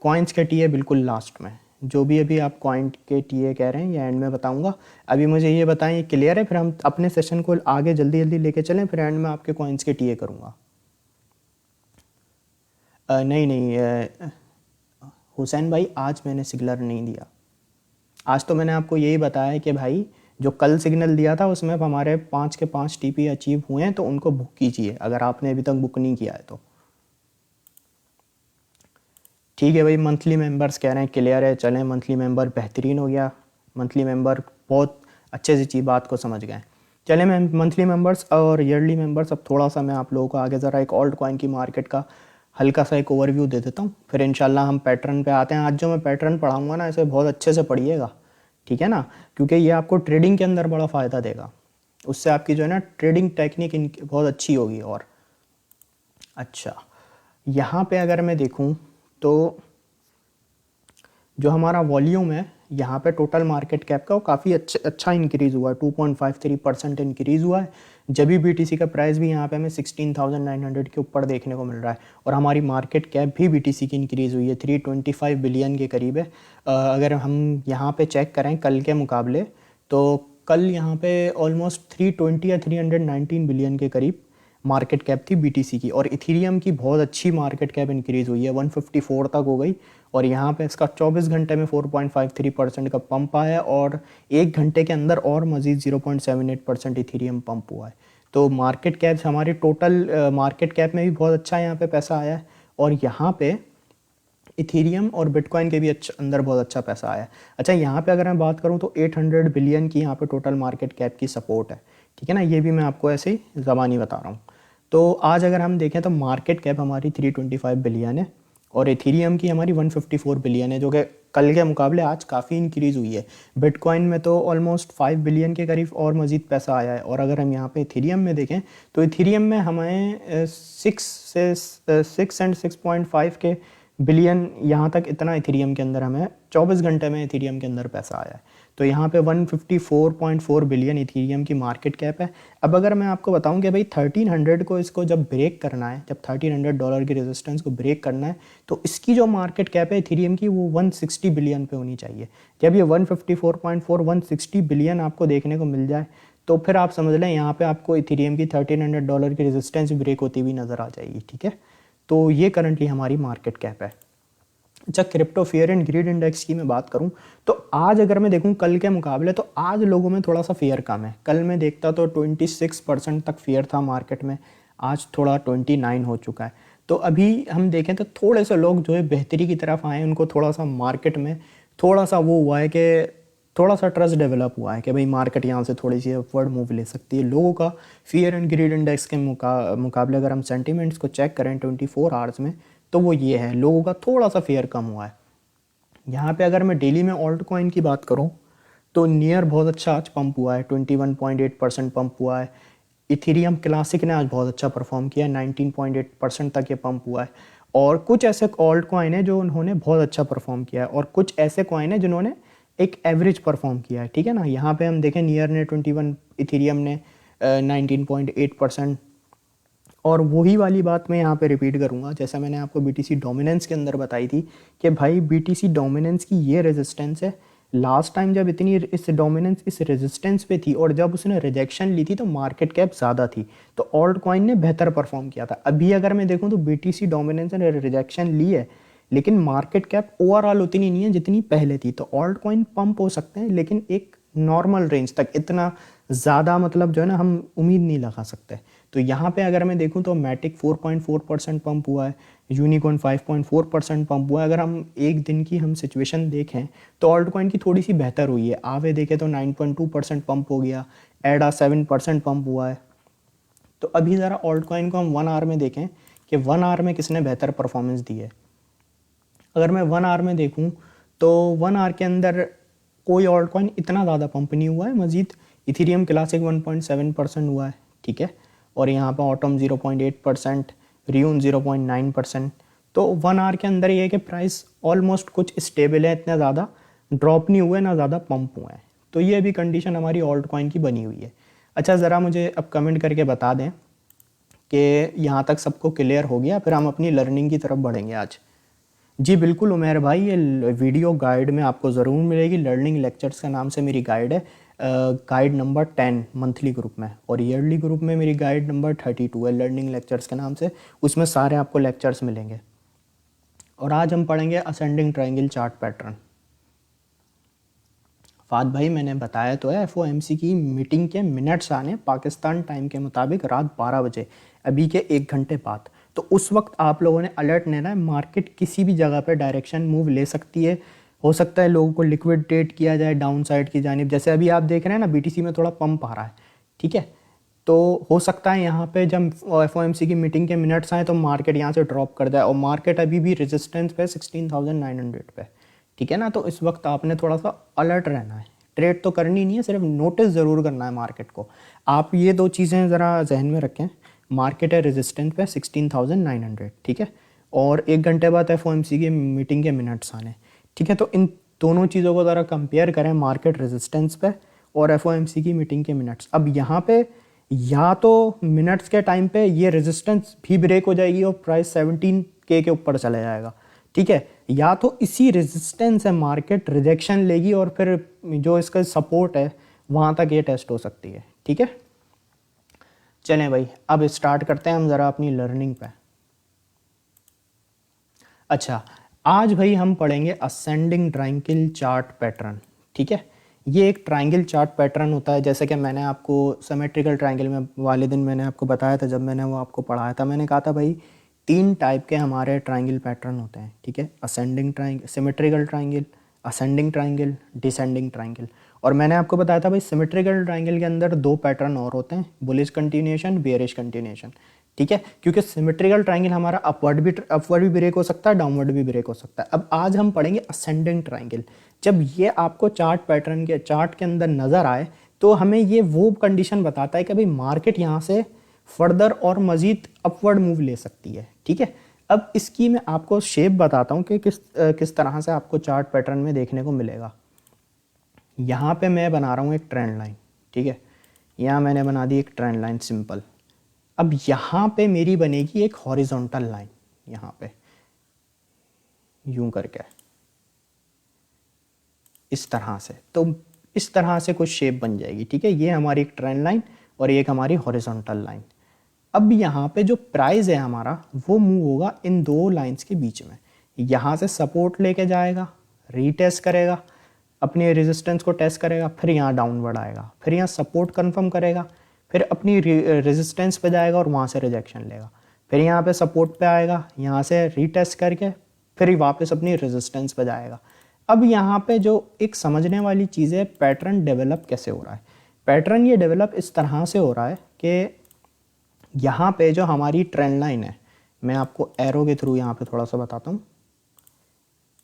A: कॉइन्स के टीए बिल्कुल लास्ट में, जो भी अभी आप कॉइन के टीए कह रहे हैं ये एंड में बताऊंगा। अभी मुझे ये बताएं ये क्लियर है, फिर हम अपने सेशन को आगे जल्दी जल्दी लेके चलें, फिर एंड में आपके कॉइन्स के टीए करूँगा। नहीं नहीं हुसैन भाई, आज मैंने सिग्नल नहीं दिया। आज तो मैंने आपको यही बताया कि भाई जो कल सिग्नल दिया था उसमें हमारे 5 के 5 TP अचीव हुए हैं, तो उनको बुक कीजिए अगर आपने अभी तक बुक नहीं किया है तो। ठीक है भाई, मंथली मेंबर्स कह रहे हैं क्लियर है, चलें मंथली मेंबर बेहतरीन हो गया। मंथली मेंबर बहुत अच्छे से चीज़ बात को समझ गए। चलें मैं मंथली मेंबर्स और ईयरली मेंबर्स, अब थोड़ा सा मैं आप लोगों को आगे ज़रा एक ऑल्ट कॉइन की मार्केट का हल्का सा एक ओवरव्यू दे देता हूँ, फिर इंशाल्लाह हम पैटर्न पे आते हैं। आज जो मैं पैटर्न पढ़ाऊँगा ना, इसे बहुत अच्छे से पढ़िएगा, ठीक है ना, क्योंकि ये आपको ट्रेडिंग के अंदर बड़ा फ़ायदा देगा। उससे आपकी जो है ना ट्रेडिंग टेक्निक बहुत अच्छी होगी। और अच्छा, यहाँ पे अगर मैं देखूँ तो जो हमारा वॉल्यूम है यहाँ पे टोटल मार्केट कैप का वो काफ़ी अच्छा इंक्रीज़ हुआ है, 2.53% इंक्रीज़ हुआ है। जब भी BTC का प्राइस भी यहाँ पे हमें 16,900 के ऊपर देखने को मिल रहा है, और हमारी मार्केट कैप भी BTC की इंक्रीज़ हुई है, 325 बिलियन के करीब है। अगर हम यहाँ पे चेक करें कल के मुकाबले, तो कल यहाँ पे ऑलमोस्ट 320 या 319 बिलियन के करीब मार्केट कैप थी BTC की। और इथेरियम की बहुत अच्छी मार्केट कैप इंक्रीज़ हुई है, 154 तक हो गई। और यहाँ पे इसका 24 घंटे में 4.53% का पंप आया, और 1 घंटे के अंदर और मज़ीद 0.78% इथेरियम पंप हुआ है। तो मार्केट कैप हमारी टोटल मार्केट कैप में भी बहुत अच्छा यहाँ पे पैसा आया है, और यहाँ पे इथेरियम और बिटकॉइन के भी अंदर बहुत अच्छा पैसा आया है। अच्छा, यहाँ पे अगर मैं बात करूँ तो 800 बिलियन की यहाँ पे टोटल मार्केट कैप की सपोर्ट है, ठीक है ना, ये भी मैं आपको ऐसे ही ज़बानी बता रहा हूँ। तो आज अगर हम देखें तो मार्केट कैप हमारी 325 बिलियन है, और इथेरियम की हमारी 154 बिलियन है, जो कि कल के मुकाबले आज काफ़ी इंक्रीज़ हुई है। बिटकॉइन में तो ऑलमोस्ट 5 बिलियन के करीब और मज़ीद पैसा आया है। और अगर हम यहाँ पे इथेरियम में देखें तो इथेरियम में हमें 6 एंड 6.5 के बिलियन यहाँ तक इतना इथेरियम के अंदर हमें 24 घंटे में इथेरियम के अंदर पैसा आया है। तो यहाँ पे 154.4 बिलियन इथेरियम की मार्केट कैप है। अब अगर मैं आपको बताऊं कि भाई 1300 को इसको जब ब्रेक करना है, जब $1300 की रेजिस्टेंस को ब्रेक करना है, तो इसकी जो मार्केट कैप है इथेरियम की वो 160 बिलियन पे होनी चाहिए। जब ये 154.4 160 बिलियन आपको देखने को मिल जाए, तो फिर आप समझ लें यहाँ पे आपको इथेरियम की $1300 की रेजिस्टेंस ब्रेक होती हुई नज़र आ जाएगी, ठीक है। तो ये करंटली हमारी मार्केट कैप है। अच्छा, crypto fear and greed index की मैं बात करूं तो आज अगर मैं देखूं कल के मुकाबले, तो आज लोगों में थोड़ा सा फियर कम है। कल मैं देखता तो 26% तक फियर था मार्केट में, आज थोड़ा 29 हो चुका है। तो अभी हम देखें तो थोड़े से लोग जो है बेहतरी की तरफ आए, उनको थोड़ा सा मार्केट में थोड़ा सा वो हुआ है कि थोड़ा सा ट्रस्ट डेवलप हुआ है कि भाई मार्केट यहाँ से थोड़ी सी अपवर्ड मूव ले सकती है। लोगों का फियर एंड ग्रीड इंडेक्स के मुकाबले अगर हम सेंटीमेंट्स को चेक करें 24 आवर्स में, तो वो ये है, लोगों का थोड़ा सा फेयर कम हुआ है। यहाँ पे अगर मैं डेली में ऑल्ट कॉइन की बात करूँ तो नियर बहुत अच्छा आज पंप हुआ है, 21.8% पंप हुआ है। इथेरियम क्लासिक ने आज बहुत अच्छा परफॉर्म किया, 19.8% तक ये पंप हुआ है। और कुछ ऐसे ऑल्ट कॉइन है जो उन्होंने बहुत अच्छा परफॉर्म किया है, और कुछ ऐसे कॉइन है जिन्होंने एक एवरेज परफॉर्म किया है, ठीक है ना। यहाँ पे हम देखें नियर ने 21, इथेरियम ने 19.8%। और वही वाली बात मैं यहाँ पे रिपीट करूँगा, जैसा मैंने आपको BTC डोमिनेंस के अंदर बताई थी कि भाई BTC डोमिनेंस की ये रेजिस्टेंस है। लास्ट टाइम जब इतनी इस डोमिनेंस इस रेजिस्टेंस पे थी और जब उसने रिजेक्शन ली थी तो मार्केट कैप ज़्यादा थी, तो ऑल्ट कॉइन ने बेहतर परफॉर्म किया था। अभी अगर मैं देखूँ तो BTC डोमिनेंस ने रिजेक्शन ली है, लेकिन मार्केट कैप ओवरऑल उतनी नहीं है जितनी पहले थी। तो ऑल्ट कॉइन पंप हो सकते हैं, लेकिन एक नॉर्मल रेंज तक, इतना ज़्यादा मतलब जो है ना हम उम्मीद नहीं लगा सकते। तो यहाँ पे अगर मैं देखूँ तो मैटिक 4.4% पंप हुआ है, यूनिकॉर्न 5.4% पंप हुआ है। अगर हम एक दिन की हम सिचुएशन देखें तो ऑल्ट कॉइन की थोड़ी सी बेहतर हुई है। आवे देखें तो 9.2% पंप हो गया, एडा 7% पंप हुआ है। तो अभी ज़रा ऑल्ट कॉइन को हम 1 आवर में देखें कि 1 आवर में किसने बेहतर परफॉर्मेंस दी है। अगर मैं 1 आवर में देखूं तो 1 आवर के अंदर कोई ऑल्ट कॉइन इतना ज़्यादा पंप नहीं हुआ है। मजीद इथेरियम क्लासिक 1.7% हुआ है, ठीक है, और यहाँ पर ऑटम 0.8%, रियून 0.9%। तो 1 आवर के अंदर ये है कि प्राइस ऑलमोस्ट कुछ स्टेबल है, इतना ज़्यादा ड्रॉप नहीं हुआ है, ना ज़्यादा पंप हुआ है। तो ये अभी कंडीशन हमारी ऑल्ट कॉइन की बनी हुई है। अच्छा, ज़रा मुझे अब कमेंट करके बता दें कि यहाँ तक सबको क्लियर हो गया, फिर हम अपनी लर्निंग की तरफ बढ़ेंगे आज। जी बिल्कुल उमेर भाई, ये वीडियो गाइड में आपको ज़रूर मिलेगी। लर्निंग लेक्चर्स का नाम से मेरी गाइड है, गाइड नंबर 10 मंथली ग्रुप में, और ईयरली ग्रुप में मेरी गाइड नंबर 32 है लर्निंग लेक्चर्स के नाम से। उसमें सारे आपको लेक्चर्स मिलेंगे। और आज हम पढ़ेंगे ascending triangle chart pattern. Fahd भाई मैंने बताया तो है, FOMC की मीटिंग के मिनट्स आने पाकिस्तान टाइम के मुताबिक रात 12 बजे, अभी के 1 घंटे बाद। तो उस वक्त आप लोगों ने अलर्ट लेना है। मार्केट किसी भी जगह पे डायरेक्शन मूव ले सकती है। हो सकता है लोगों को लिक्विडेट किया जाए डाउन साइड की जानिब, जैसे अभी आप देख रहे हैं ना BTC में थोड़ा पंप आ रहा है, ठीक है। तो हो सकता है यहाँ पे जब FOMC की मीटिंग के मिनट्स आए तो मार्केट यहाँ से ड्रॉप कर जाए, और मार्केट अभी भी रेजिस्टेंस पे 16,900 पे, ठीक है ना। तो इस वक्त आपने थोड़ा सा अलर्ट रहना है। ट्रेड तो करनी नहीं है, सिर्फ नोटिस ज़रूर करना है मार्केट को। आप ये 2 चीज़ें ज़रा जहन में रखें। मार्केट है रेजिस्टेंस पे 16,900, ठीक है, और 1 घंटे बाद FOMC की मीटिंग के मिनट्स आने, ठीक है। तो इन दोनों चीज़ों को ज़रा कंपेयर करें, मार्केट रेजिस्टेंस पे और FOMC की मीटिंग के मिनट्स। अब यहाँ पे या तो मिनट्स के टाइम पे ये रेजिस्टेंस भी ब्रेक हो जाएगी और प्राइस 17K के ऊपर चला जाएगा, ठीक है, या तो इसी रेजिस्टेंस से मार्केट रिजेक्शन लेगी और फिर जो इसका सपोर्ट है वहाँ तक ये टेस्ट हो सकती है, ठीक है। चलें भाई, अब स्टार्ट करते हैं हम ज़रा अपनी लर्निंग पे। अच्छा, आज भाई हम पढ़ेंगे असेंडिंग ट्रायंगल चार्ट पैटर्न, ठीक है। ये एक ट्रायंगल चार्ट पैटर्न होता है, जैसे कि मैंने आपको सिमेट्रिकल ट्रायंगल में वाले दिन मैंने आपको बताया था, जब मैंने वो आपको पढ़ाया था, मैंने कहा था भाई 3 टाइप के हमारे ट्रायंगल पैटर्न होते हैं, ठीक है। Ascending triangle, symmetrical triangle, ascending triangle, descending triangle. और मैंने आपको बताया था भाई सिमेट्रिकल ट्रायंगल के अंदर 2 पैटर्न और होते हैं, बुलिश कंटिन्यूएशन, बेयरिश कंटिन्यूएशन, ठीक है। क्योंकि सिमेट्रिकल ट्रायंगल हमारा अपवर्ड भी ब्रेक हो सकता है, डाउनवर्ड भी ब्रेक हो सकता है। अब आज हम पढ़ेंगे असेंडिंग ट्रायंगल। जब ये आपको चार्ट पैटर्न के चार्ट के अंदर नज़र आए तो हमें ये वो कंडीशन बताता है कि भाई मार्केट यहाँ से फर्दर और मज़ीद अपवर्ड मूव ले सकती है, ठीक है। अब इसकी मैं आपको शेप बताता हूँ कि किस तरह से आपको चार्ट पैटर्न में देखने को मिलेगा। यहाँ पे मैं बना रहा हूँ एक ट्रेंड लाइन, ठीक है, यहाँ मैंने बना दी एक ट्रेंड लाइन सिंपल। अब यहाँ पे मेरी बनेगी एक हॉरिजॉन्टल लाइन, यहाँ पे यूं करके इस तरह से। तो इस तरह से कुछ शेप बन जाएगी, ठीक है। ये हमारी एक ट्रेंड लाइन और एक हमारी हॉरिजॉन्टल लाइन। अब यहाँ पे जो प्राइस है हमारा वो मूव होगा इन 2 लाइंस के बीच में। यहाँ से सपोर्ट लेके जाएगा, रीटेस्ट करेगा, अपने रेजिस्टेंस को टेस्ट करेगा, फिर यहाँ डाउनवर्ड आएगा, फिर यहाँ सपोर्ट कंफर्म करेगा, फिर अपनी रेजिस्टेंस पे जाएगा और वहाँ से रिजेक्शन लेगा, फिर यहाँ पे सपोर्ट पे आएगा, यहाँ से रीटेस्ट करके फिर वापस अपनी रेजिस्टेंस पे जाएगा। अब यहाँ पे जो एक समझने वाली चीज़ है, पैटर्न डेवलप कैसे हो रहा है। पैटर्न ये डेवलप इस तरह से हो रहा है कि यहाँ पे जो हमारी ट्रेंड लाइन है, मैं आपको एरो के थ्रू यहाँ पे थोड़ा सा बताता हूँ।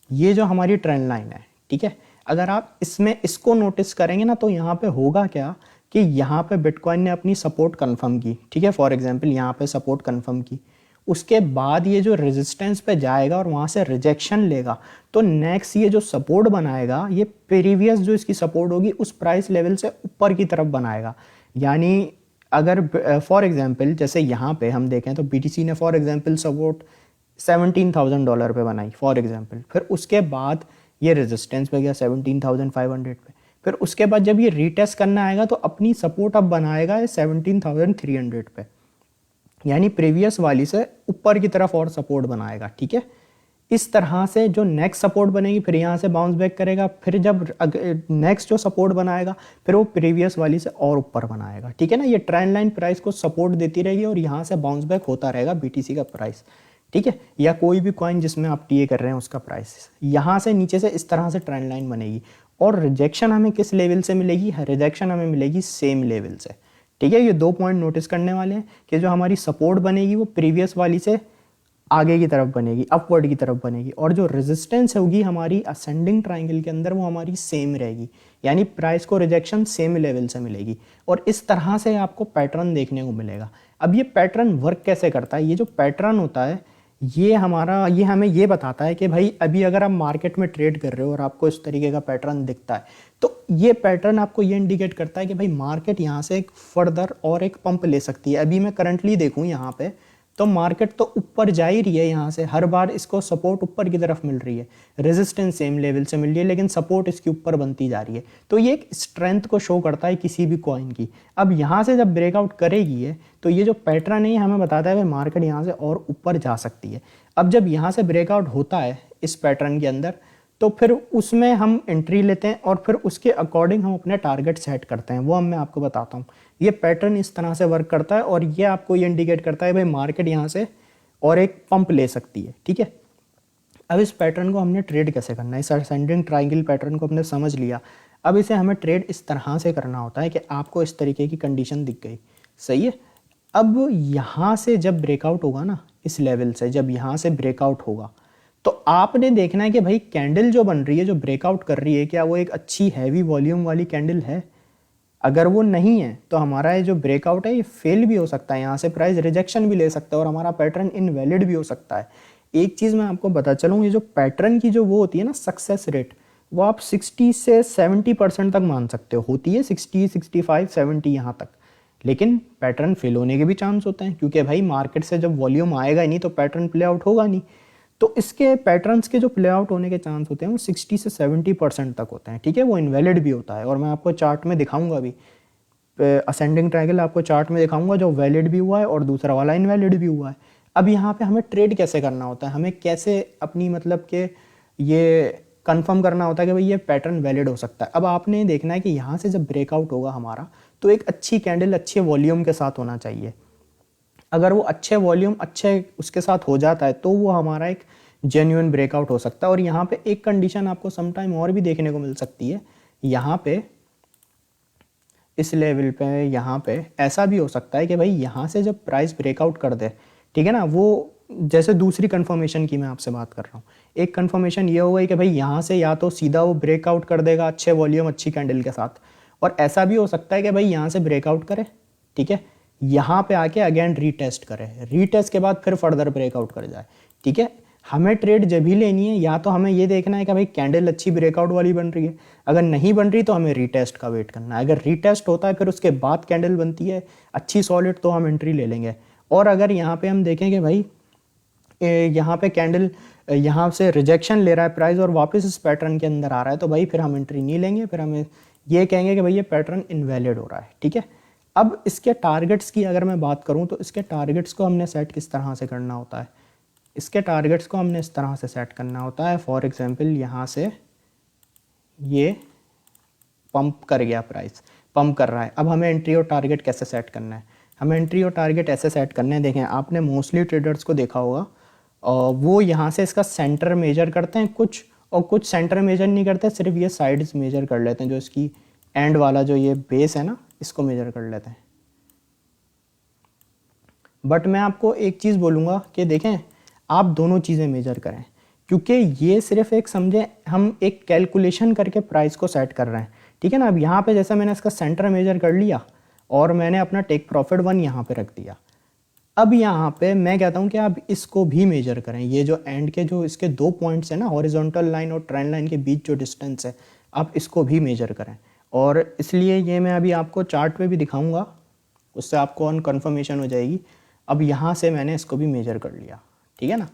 A: ये जो हमारी ट्रेंड लाइन है, ठीक है, अगर आप इसमें इसको नोटिस करेंगे ना तो यहाँ पे होगा क्या कि यहाँ पे बिटकॉइन ने अपनी सपोर्ट कंफर्म की, ठीक है, फॉर एग्जांपल यहाँ पे सपोर्ट कंफर्म की, उसके बाद ये जो रेजिस्टेंस पे जाएगा और वहाँ से रिजेक्शन लेगा, तो नेक्स्ट ये जो सपोर्ट बनाएगा ये प्रीवियस जो इसकी सपोर्ट होगी उस प्राइस लेवल से ऊपर की तरफ बनाएगा। यानी अगर फॉर एग्जांपल जैसे यहाँ पे हम देखें तो BTC ने फॉर एग्जांपल सपोर्ट $17,000 पे बनाई फॉर एग्जांपल, फिर उसके बाद ये रेजिस्टेंस पे गया 17,500 पे, फिर उसके बाद जब ये रीटेस्ट करना आएगा तो अपनी सपोर्ट अब बनाएगा 17,300 पे, यानी प्रीवियस वाली से ऊपर की तरफ और सपोर्ट बनाएगा, ठीक है। इस तरह से जो नेक्स्ट सपोर्ट बनेगी फिर यहाँ से बाउंस बैक करेगा, फिर जब नेक्स्ट जो सपोर्ट बनाएगा फिर वो प्रीवियस वाली से और ऊपर बनाएगा, ठीक है ना। ये ट्रेंड लाइन प्राइस को सपोर्ट देती रहेगी और यहाँ से बाउंस बैक होता रहेगा BTC का प्राइस, ठीक है, या कोई भी कॉइन जिसमें आप टीए कर रहे हैं उसका प्राइस। यहाँ से नीचे से इस तरह से ट्रेंड लाइन बनेगी और रिजेक्शन हमें किस लेवल से मिलेगी, रिजेक्शन हमें मिलेगी सेम लेवल से, ठीक है। ये 2 पॉइंट नोटिस करने वाले हैं कि जो हमारी सपोर्ट बनेगी वो प्रीवियस वाली से आगे की तरफ बनेगी, अपवर्ड की तरफ बनेगी, और जो रेजिस्टेंस होगी हमारी असेंडिंग ट्राइंगल के अंदर वो हमारी सेम रहेगी, यानी प्राइस को रिजेक्शन सेम लेवल से मिलेगी। और इस तरह से आपको पैटर्न देखने को मिलेगा। अब ये पैटर्न वर्क कैसे करता है? ये जो पैटर्न होता है ये हमें ये बताता है कि भाई अभी अगर आप मार्केट में ट्रेड कर रहे हो और आपको इस तरीके का पैटर्न दिखता है, तो ये पैटर्न आपको ये इंडिकेट करता है कि भाई मार्केट यहाँ से एक फर्दर और एक पंप ले सकती है। अभी मैं करंटली देखूँ यहाँ पे, तो मार्केट तो ऊपर जा ही रही है, यहाँ से हर बार इसको सपोर्ट ऊपर की तरफ मिल रही है, रेजिस्टेंस सेम लेवल से मिल रही है, लेकिन सपोर्ट इसके ऊपर बनती जा रही है। तो ये एक स्ट्रेंथ को शो करता है किसी भी कॉइन की। अब यहाँ से जब ब्रेकआउट करेगी है तो ये जो पैटर्न है हमें बताता है कि मार्केट यहाँ से और ऊपर जा सकती है। अब जब यहाँ से ब्रेकआउट होता है इस पैटर्न के अंदर, तो फिर उसमें हम एंट्री लेते हैं और फिर उसके अकॉर्डिंग हम अपने टारगेट सेट करते हैं। वो मैं आपको बताता हूँ। ये पैटर्न इस तरह से वर्क करता है और ये आपको ये इंडिकेट करता है भाई मार्केट यहाँ से और एक पंप ले सकती है। ठीक है, अब इस पैटर्न को हमने ट्रेड कैसे करना है? इस असेंडिंग ट्राइंगल पैटर्न को हमने समझ लिया। अब इसे हमें ट्रेड इस तरह से करना होता है कि आपको इस तरीके की कंडीशन दिख गई, सही है। अब यहाँ से जब ब्रेकआउट होगा ना, इस लेवल से जब यहाँ से ब्रेकआउट होगा, तो आपने देखना है कि भाई कैंडल जो बन रही है, जो ब्रेकआउट कर रही है, क्या वो एक अच्छी हैवी वॉल्यूम वाली कैंडल है? अगर वो नहीं है तो हमारा ये जो ब्रेकआउट है ये फेल भी हो सकता है, यहाँ से प्राइस रिजेक्शन भी ले सकता है और हमारा पैटर्न इनवैलिड भी हो सकता है। एक चीज़ मैं आपको बता चलूँ, ये जो पैटर्न की जो वो होती है ना सक्सेस रेट, वो आप 60 से 70% तक मान सकते हो। होती है 60, 65, 70 यहाँ तक, लेकिन पैटर्न फेल होने के भी चांस होते हैं, क्योंकि भाई मार्केट से जब वॉल्यूम आएगा ही नहीं तो पैटर्न प्ले आउट होगा नहीं। तो इसके पैटर्न्स के जो प्ले आउट होने के चांस होते हैं वो 60 से 70% तक होते हैं। ठीक है, वो इनवैलिड भी होता है और मैं आपको चार्ट में दिखाऊंगा भी, असेंडिंग ट्रायंगल आपको चार्ट में दिखाऊंगा जो वैलिड भी हुआ है और दूसरा वाला इनवैलिड भी हुआ है। अब यहाँ पे हमें ट्रेड कैसे करना होता है, हमें कैसे अपनी मतलब कि ये कंफर्म करना होता है कि भाई ये पैटर्न वैलिड हो सकता है। अब आपने देखना है कि यहाँ से जब ब्रेकआउट होगा हमारा, तो एक अच्छी कैंडल अच्छे वॉल्यूम के साथ होना चाहिए। अगर वो अच्छे वॉल्यूम अच्छे उसके साथ हो जाता है तो वो हमारा एक जेन्युइन ब्रेकआउट हो सकता है। और यहाँ पे एक कंडीशन आपको समटाइम और भी देखने को मिल सकती है, यहाँ पे इस लेवल पे यहाँ पे ऐसा भी हो सकता है कि भाई यहाँ से जब प्राइस ब्रेकआउट कर दे, ठीक है ना, वो जैसे दूसरी कंफर्मेशन की मैं आपसे बात कर रहा हूँ, एक कंफर्मेशन ये होगा कि भाई यहाँ से या तो सीधा वो ब्रेकआउट कर देगा अच्छे वॉल्यूम अच्छी कैंडल के साथ, और ऐसा भी हो सकता है कि भाई यहाँ से ब्रेकआउट करे, ठीक है, यहाँ पे आके अगेन रीटेस्ट करे, रीटेस्ट के बाद फिर फर्दर ब्रेकआउट कर जाए। ठीक है, हमें ट्रेड जब भी लेनी है या तो हमें ये देखना है कि भाई कैंडल अच्छी ब्रेकआउट वाली बन रही है, अगर नहीं बन रही तो हमें रीटेस्ट का वेट करना है। अगर रीटेस्ट होता है फिर उसके बाद कैंडल बनती है अच्छी सॉलिड, तो हम एंट्री ले लेंगे। और अगर यहाँ पे हम देखें कि भाई यहाँ पे कैंडल यहाँ से रिजेक्शन ले रहा है प्राइस और वापस इस पैटर्न के अंदर आ रहा है, तो भाई फिर हम एंट्री नहीं लेंगे, फिर हमें ये कहेंगे कि भाई ये पैटर्न इनवैलिड हो रहा है। ठीक है, अब इसके टारगेट्स की अगर मैं बात करूं तो इसके टारगेट्स को हमने सेट किस तरह से करना होता है? इसके टारगेट्स को हमने इस तरह से सेट करना होता है, फॉर एग्जांपल यहाँ से ये पंप कर गया, प्राइस पंप कर रहा है, अब हमें एंट्री और टारगेट कैसे सेट करना है? हमें एंट्री और टारगेट ऐसे सेट करने हैं, देखें आपने मोस्टली ट्रेडर्स को देखा होगा वो यहाँ से इसका सेंटर मेजर करते हैं कुछ, और कुछ सेंटर मेजर नहीं करते, सिर्फ ये साइड्स मेजर कर लेते हैं, जो इसकी एंड वाला जो ये बेस है ना इसको मेजर कर लेते हैं। बट मैं आपको एक चीज़ बोलूँगा कि देखें आप दोनों चीज़ें मेजर करें, क्योंकि ये सिर्फ एक समझे हम एक कैलकुलेशन करके प्राइस को सेट कर रहे हैं। ठीक है ना, अब यहाँ पे जैसे मैंने इसका सेंटर मेजर कर लिया और मैंने अपना टेक प्रॉफिट 1 यहाँ पे रख दिया। अब यहाँ पे मैं कहता हूँ कि आप इसको भी मेजर करें, ये जो एंड के जो इसके 2 पॉइंट्स हैं ना, हॉरिजॉन्टल लाइन और ट्रेंड लाइन के बीच जो डिस्टेंस है, आप इसको भी मेजर करें। और इसलिए ये मैं अभी आपको चार्ट पे भी दिखाऊंगा, उससे आपको ऑन कन्फर्मेशन हो जाएगी। अब यहाँ से मैंने इसको भी मेजर कर लिया, ठीक है ना।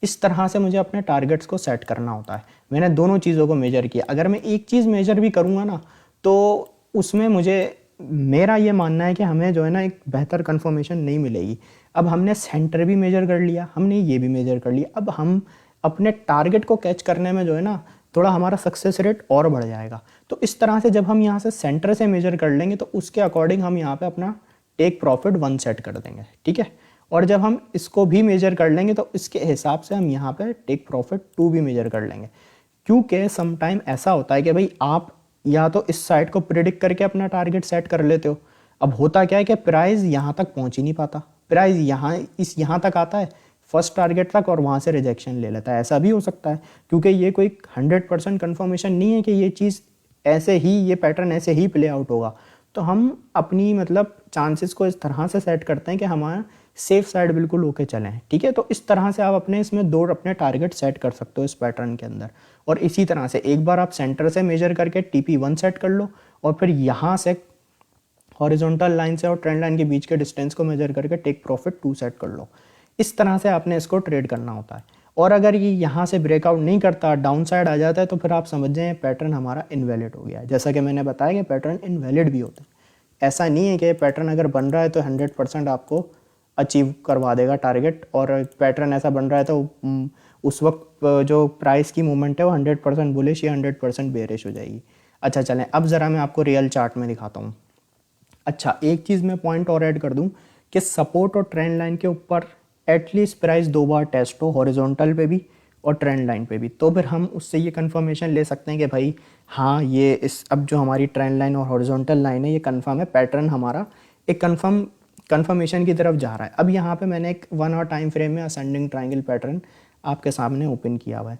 A: इस तरह से मुझे अपने टारगेट्स को सेट करना होता है। मैंने दोनों चीज़ों को मेजर किया। अगर मैं एक चीज़ मेजर भी करूँगा ना, तो उसमें मुझे मेरा ये मानना है कि हमें जो है ना एक बेहतर कन्फर्मेशन नहीं मिलेगी। अब हमने सेंटर भी मेजर कर लिया, हमने ये भी मेजर कर लिया, अब हम अपने टारगेट को कैच करने में जो है ना थोड़ा हमारा सक्सेस रेट और बढ़ जाएगा। तो इस तरह से जब हम यहाँ से सेंटर से मेजर कर लेंगे तो उसके अकॉर्डिंग हम यहाँ पे अपना टेक प्रॉफिट 1 सेट कर देंगे, ठीक है। और जब हम इसको भी मेजर कर लेंगे तो इसके हिसाब से हम यहाँ पे टेक प्रॉफिट 2 भी मेजर कर लेंगे। क्योंकि समटाइम ऐसा होता है कि भाई आप या तो इस साइड को प्रिडिक्ट करके अपना टारगेट सेट कर लेते हो, अब होता क्या है कि प्राइस यहाँ तक पहुँच ही नहीं पाता, प्राइस यहाँ तक आता है, फर्स्ट टारगेट तक और वहाँ से रिजेक्शन ले लेता है। ऐसा भी हो सकता है, क्योंकि ये कोई 100% कन्फर्मेशन नहीं है कि ये चीज़ ऐसे ही, ये पैटर्न ऐसे ही प्ले आउट होगा। तो हम अपनी मतलब चांसेस को इस तरह से सेट करते हैं कि हमारा सेफ साइड बिल्कुल होके चलें, ठीक है। तो इस तरह से आप अपने इसमें 2 अपने टारगेट सेट कर सकते हो इस पैटर्न के अंदर। और इसी तरह से एक बार आप सेंटर से मेजर करके TP1 सेट कर लो, और फिर यहाँ से हॉरिजॉन्टल लाइन से और ट्रेंड लाइन के बीच के डिस्टेंस को मेजर करके टेक प्रॉफिट 2 सेट कर लो। इस तरह से आपने इसको ट्रेड करना होता है। और अगर ये यहाँ से ब्रेकआउट नहीं करता, डाउन साइड आ जाता है, तो फिर आप समझ जाएं पैटर्न हमारा इनवैलिड हो गया है। जैसा कि मैंने बताया कि पैटर्न इनवैलिड भी होते हैं। ऐसा नहीं है कि पैटर्न अगर बन रहा है तो 100% आपको अचीव करवा देगा टारगेट, और पैटर्न ऐसा बन रहा है तो उस वक्त जो प्राइस की मूवमेंट है वो 100% बुलिश या 100% बेरिश हो जाएगी। अच्छा चलें, अब ज़रा मैं आपको रियल चार्ट में दिखाता हूँ। अच्छा, एक चीज़ मैं पॉइंट और ऐड कर दूं कि सपोर्ट और ट्रेंड लाइन के ऊपर एटलीस्ट प्राइस 2 बार टेस्ट हो, हॉरिजॉन्टल पे भी और ट्रेंड लाइन पे भी, तो फिर हम उससे ये कंफर्मेशन ले सकते हैं कि भाई हाँ, ये इस अब जो हमारी ट्रेंड लाइन और हॉरिजॉन्टल लाइन है ये कंफर्म है, पैटर्न हमारा एक कंफर्मेशन की तरफ जा रहा है। अब यहाँ पे मैंने एक 1 आवर टाइम फ्रेम में असेंडिंग ट्रायंगल पैटर्न आपके सामने ओपन किया हुआ है।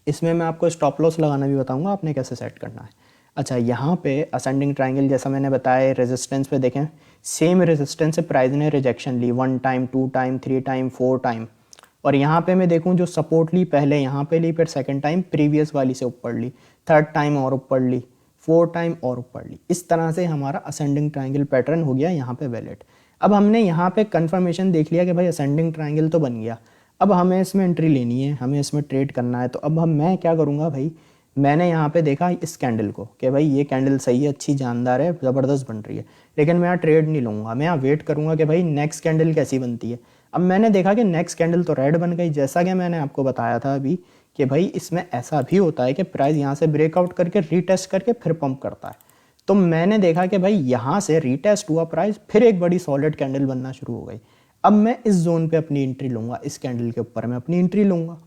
A: इसमें मैं आपको स्टॉप लॉस लगाना भी बताऊँगा आपने कैसे सेट करना है। अच्छा, यहाँ पे असेंडिंग ट्रायंगल जैसा मैंने बताया, रेजिस्टेंस पे देखें, सेम रेजिस्टेंस से प्राइस ने रिजेक्शन ली 1 टाइम, 2 टाइम, 3 टाइम, 4 टाइम। और यहाँ पे मैं देखूँ जो सपोर्ट ली पहले यहाँ पे ली, फिर सेकंड टाइम प्रीवियस वाली से ऊपर ली, थर्ड टाइम और ऊपर ली, 4 टाइम और ऊपर ली। इस तरह से हमारा असेंडिंग ट्रायंगल पैटर्न हो गया यहाँ पे वैलिड। अब हमने यहाँ पे कंफर्मेशन देख लिया कि भाई असेंडिंग ट्रायंगल तो बन गया। अब हमें इसमें एंट्री लेनी है, हमें इसमें ट्रेड करना है। तो अब मैं क्या करूँगा भाई, मैंने यहाँ पे देखा इस कैंडल को कि भाई ये कैंडल सही है, अच्छी जानदार है, ज़बरदस्त बन रही है, लेकिन मैं यहाँ ट्रेड नहीं लूँगा। मैं यहाँ वेट करूँगा कि भाई नेक्स्ट कैंडल कैसी बनती है। अब मैंने देखा कि नेक्स्ट कैंडल तो रेड बन गई, जैसा कि मैंने आपको बताया था अभी कि भाई इसमें ऐसा भी होता है कि प्राइस यहाँ से ब्रेकआउट करके रीटेस्ट करके फिर पंप करता है। तो मैंने देखा कि भाई यहाँ से रीटेस्ट हुआ प्राइस, फिर एक बड़ी सॉलिड कैंडल बनना शुरू हो गई। अब मैं इस जोन पे अपनी एंट्री लूँगा, इस कैंडल के ऊपर मैं अपनी एंट्री लूँगा।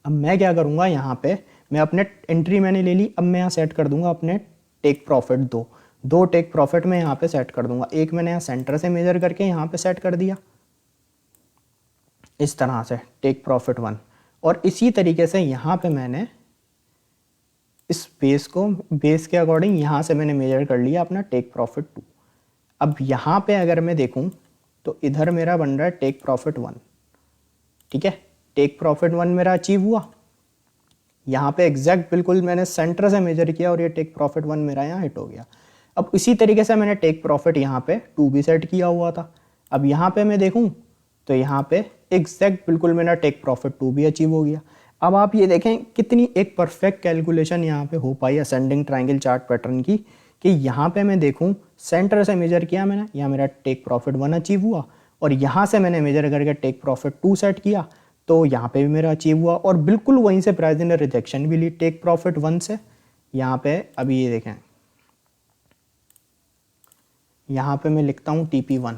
A: अब मैं क्या करूँगा, यहाँ पे मैं अपने एंट्री मैंने ले ली, अब मैं यहाँ सेट कर दूंगा अपने टेक प्रॉफिट दो टेक प्रॉफिट में यहाँ पे सेट कर दूंगा। एक मैंने यहाँ सेंटर से मेजर करके यहाँ पे सेट कर दिया इस तरह से, टेक प्रॉफिट 1। और इसी तरीके से यहाँ पे मैंने इस बेस के अकॉर्डिंग यहाँ से मैंने मेजर कर लिया अपना टेक प्रॉफिट 2। अब यहाँ पे अगर मैं देखूँ तो इधर मेरा बन रहा है टेक प्रॉफिट 1, ठीक है। टेक प्रॉफिट 1 मेरा अचीव हुआ, यहाँ पे एग्जैक्ट बिल्कुल मैंने सेंटर से मेजर किया और ये टेक प्रॉफिट 1 मेरा यहाँ हिट हो गया। अब इसी तरीके से मैंने टेक प्रॉफिट यहाँ पे 2 भी सेट किया हुआ था। अब यहाँ पे मैं देखूँ तो यहाँ पे एग्जैक्ट बिल्कुल मेरा टेक प्रॉफिट 2 भी अचीव हो गया। अब आप ये देखें कितनी एक परफेक्ट कैलकुलेशन यहाँ पे हो पाई असेंडिंग ट्रायंगल चार्ट पैटर्न की, कि यहाँ पे मैं देखूँ सेंटर से मेजर किया मैंने, यहाँ मेरा टेक प्रॉफिट 1 अचीव हुआ, और यहाँ से मैंने मेजर करके टेक प्रॉफिट 2 सेट किया तो यहाँ पे भी मेरा अचीव हुआ, और बिल्कुल वहीं से प्राइस ने रिजेक्शन भी ली टेक प्रॉफिट 1 से। यहाँ पे अभी ये देखें, यहाँ पे मैं लिखता हूँ TP1,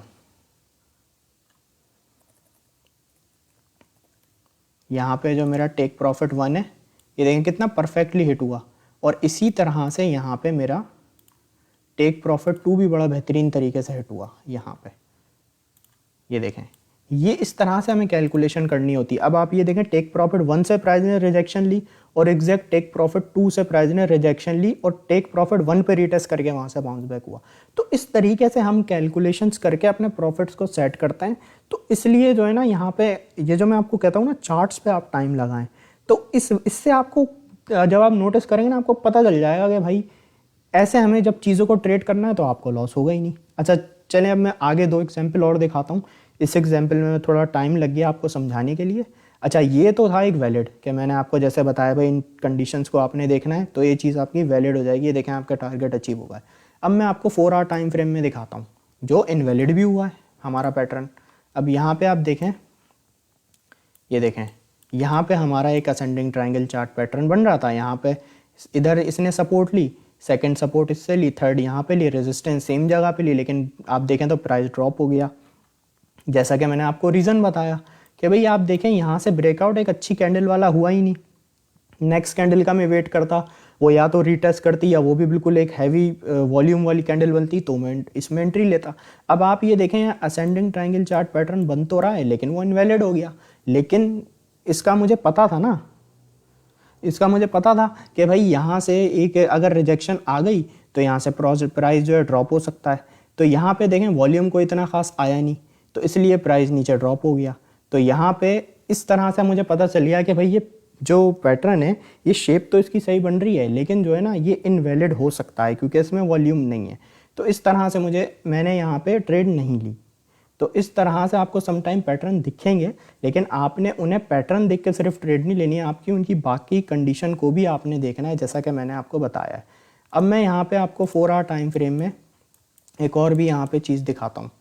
A: यहाँ पे जो मेरा टेक प्रॉफिट 1 है ये देखें कितना परफेक्टली हिट हुआ। और इसी तरह से यहाँ पे मेरा टेक प्रॉफिट 2 भी बड़ा बेहतरीन तरीके से हिट हुआ। यहाँ पे ये देखें, ये इस तरह से हमें कैलकुलेशन करनी होती है। अब आप ये देखें टेक प्रॉफिट 1 से प्राइस ने रिजेक्शन ली, और एग्जैक्ट टेक प्रॉफिट 2 से प्राइस ने रिजेक्शन ली, और टेक प्रॉफिट 1 पे रीटेस्ट करके वहाँ से बाउंस बैक हुआ। तो इस तरीके से हम कैलकुलेशंस करके अपने प्रॉफिट्स को सेट करते हैं। तो इसलिए जो है ना, यहाँ पे ये जो मैं आपको कहता हूँ ना, चार्ट्स पे आप टाइम लगाएं, तो इससे आपको जब आप नोटिस करेंगे ना, आपको पता चल जाएगा कि भाई ऐसे हमें जब चीज़ों को ट्रेड करना है तो आपको लॉस होगा ही नहीं। अच्छा चलें, अब मैं आगे 2 एग्जाम्पल और दिखाता हूँ। इस एग्जाम्पल में थोड़ा टाइम लग गया आपको समझाने के लिए। अच्छा, ये तो था एक वैलिड कि मैंने आपको जैसे बताया भाई इन कंडीशंस को आपने देखना है, तो ये चीज़ आपकी वैलिड हो जाएगी। ये देखें आपका टारगेट अचीव होगा। अब मैं आपको 4 आवर टाइम फ्रेम में दिखाता हूँ जो इनवैलिड भी हुआ है हमारा पैटर्न। अब यहाँ पे आप देखें, ये देखें यहाँ पे हमारा एक असेंडिंग ट्रायंगल चार्ट पैटर्न बन रहा था। यहाँ पे इधर इसने सपोर्ट ली, सेकंड सपोर्ट इससे ली, थर्ड यहाँ पे ली, रेजिस्टेंस सेम जगह पे ली, लेकिन आप देखें तो प्राइस ड्रॉप हो गया। जैसा कि मैंने आपको रीज़न बताया कि भाई आप देखें यहाँ से ब्रेकआउट एक अच्छी कैंडल वाला हुआ ही नहीं। नेक्स्ट कैंडल का मैं वेट करता, वो या तो रीटेस्ट करती या वो भी बिल्कुल एक हैवी वॉल्यूम वाली कैंडल बनती, तो मैं इसमें एंट्री लेता। अब आप ये देखें, असेंडिंग ट्रायंगल चार्ट पैटर्न बन तो रहा है लेकिन वो इनवैलिड हो गया। लेकिन इसका मुझे पता था ना, इसका मुझे पता था कि भाई यहाँ से एक अगर रिजेक्शन आ गई तो यहाँ से प्राइस जो है ड्रॉप हो सकता है। तो यहाँ पे देखें वॉल्यूम को इतना खास आया नहीं, तो इसलिए प्राइस नीचे ड्रॉप हो गया। तो यहाँ पे इस तरह से मुझे पता चल गया कि भाई ये जो पैटर्न है, ये शेप तो इसकी सही बन रही है लेकिन जो है ना ये इनवैलिड हो सकता है क्योंकि इसमें वॉल्यूम नहीं है। तो इस तरह से मैंने यहाँ पे ट्रेड नहीं ली। तो इस तरह से आपको समटाइम पैटर्न दिखेंगे, लेकिन आपने उन्हें पैटर्न देख के सिर्फ ट्रेड नहीं लेनी है, आपकी उनकी बाकी कंडीशन को भी आपने देखना है, जैसा कि मैंने आपको बताया है। अब मैं यहाँ पे आपको 4 आवर टाइम फ्रेम में एक और भी यहाँ पे चीज़ दिखाता हूँ।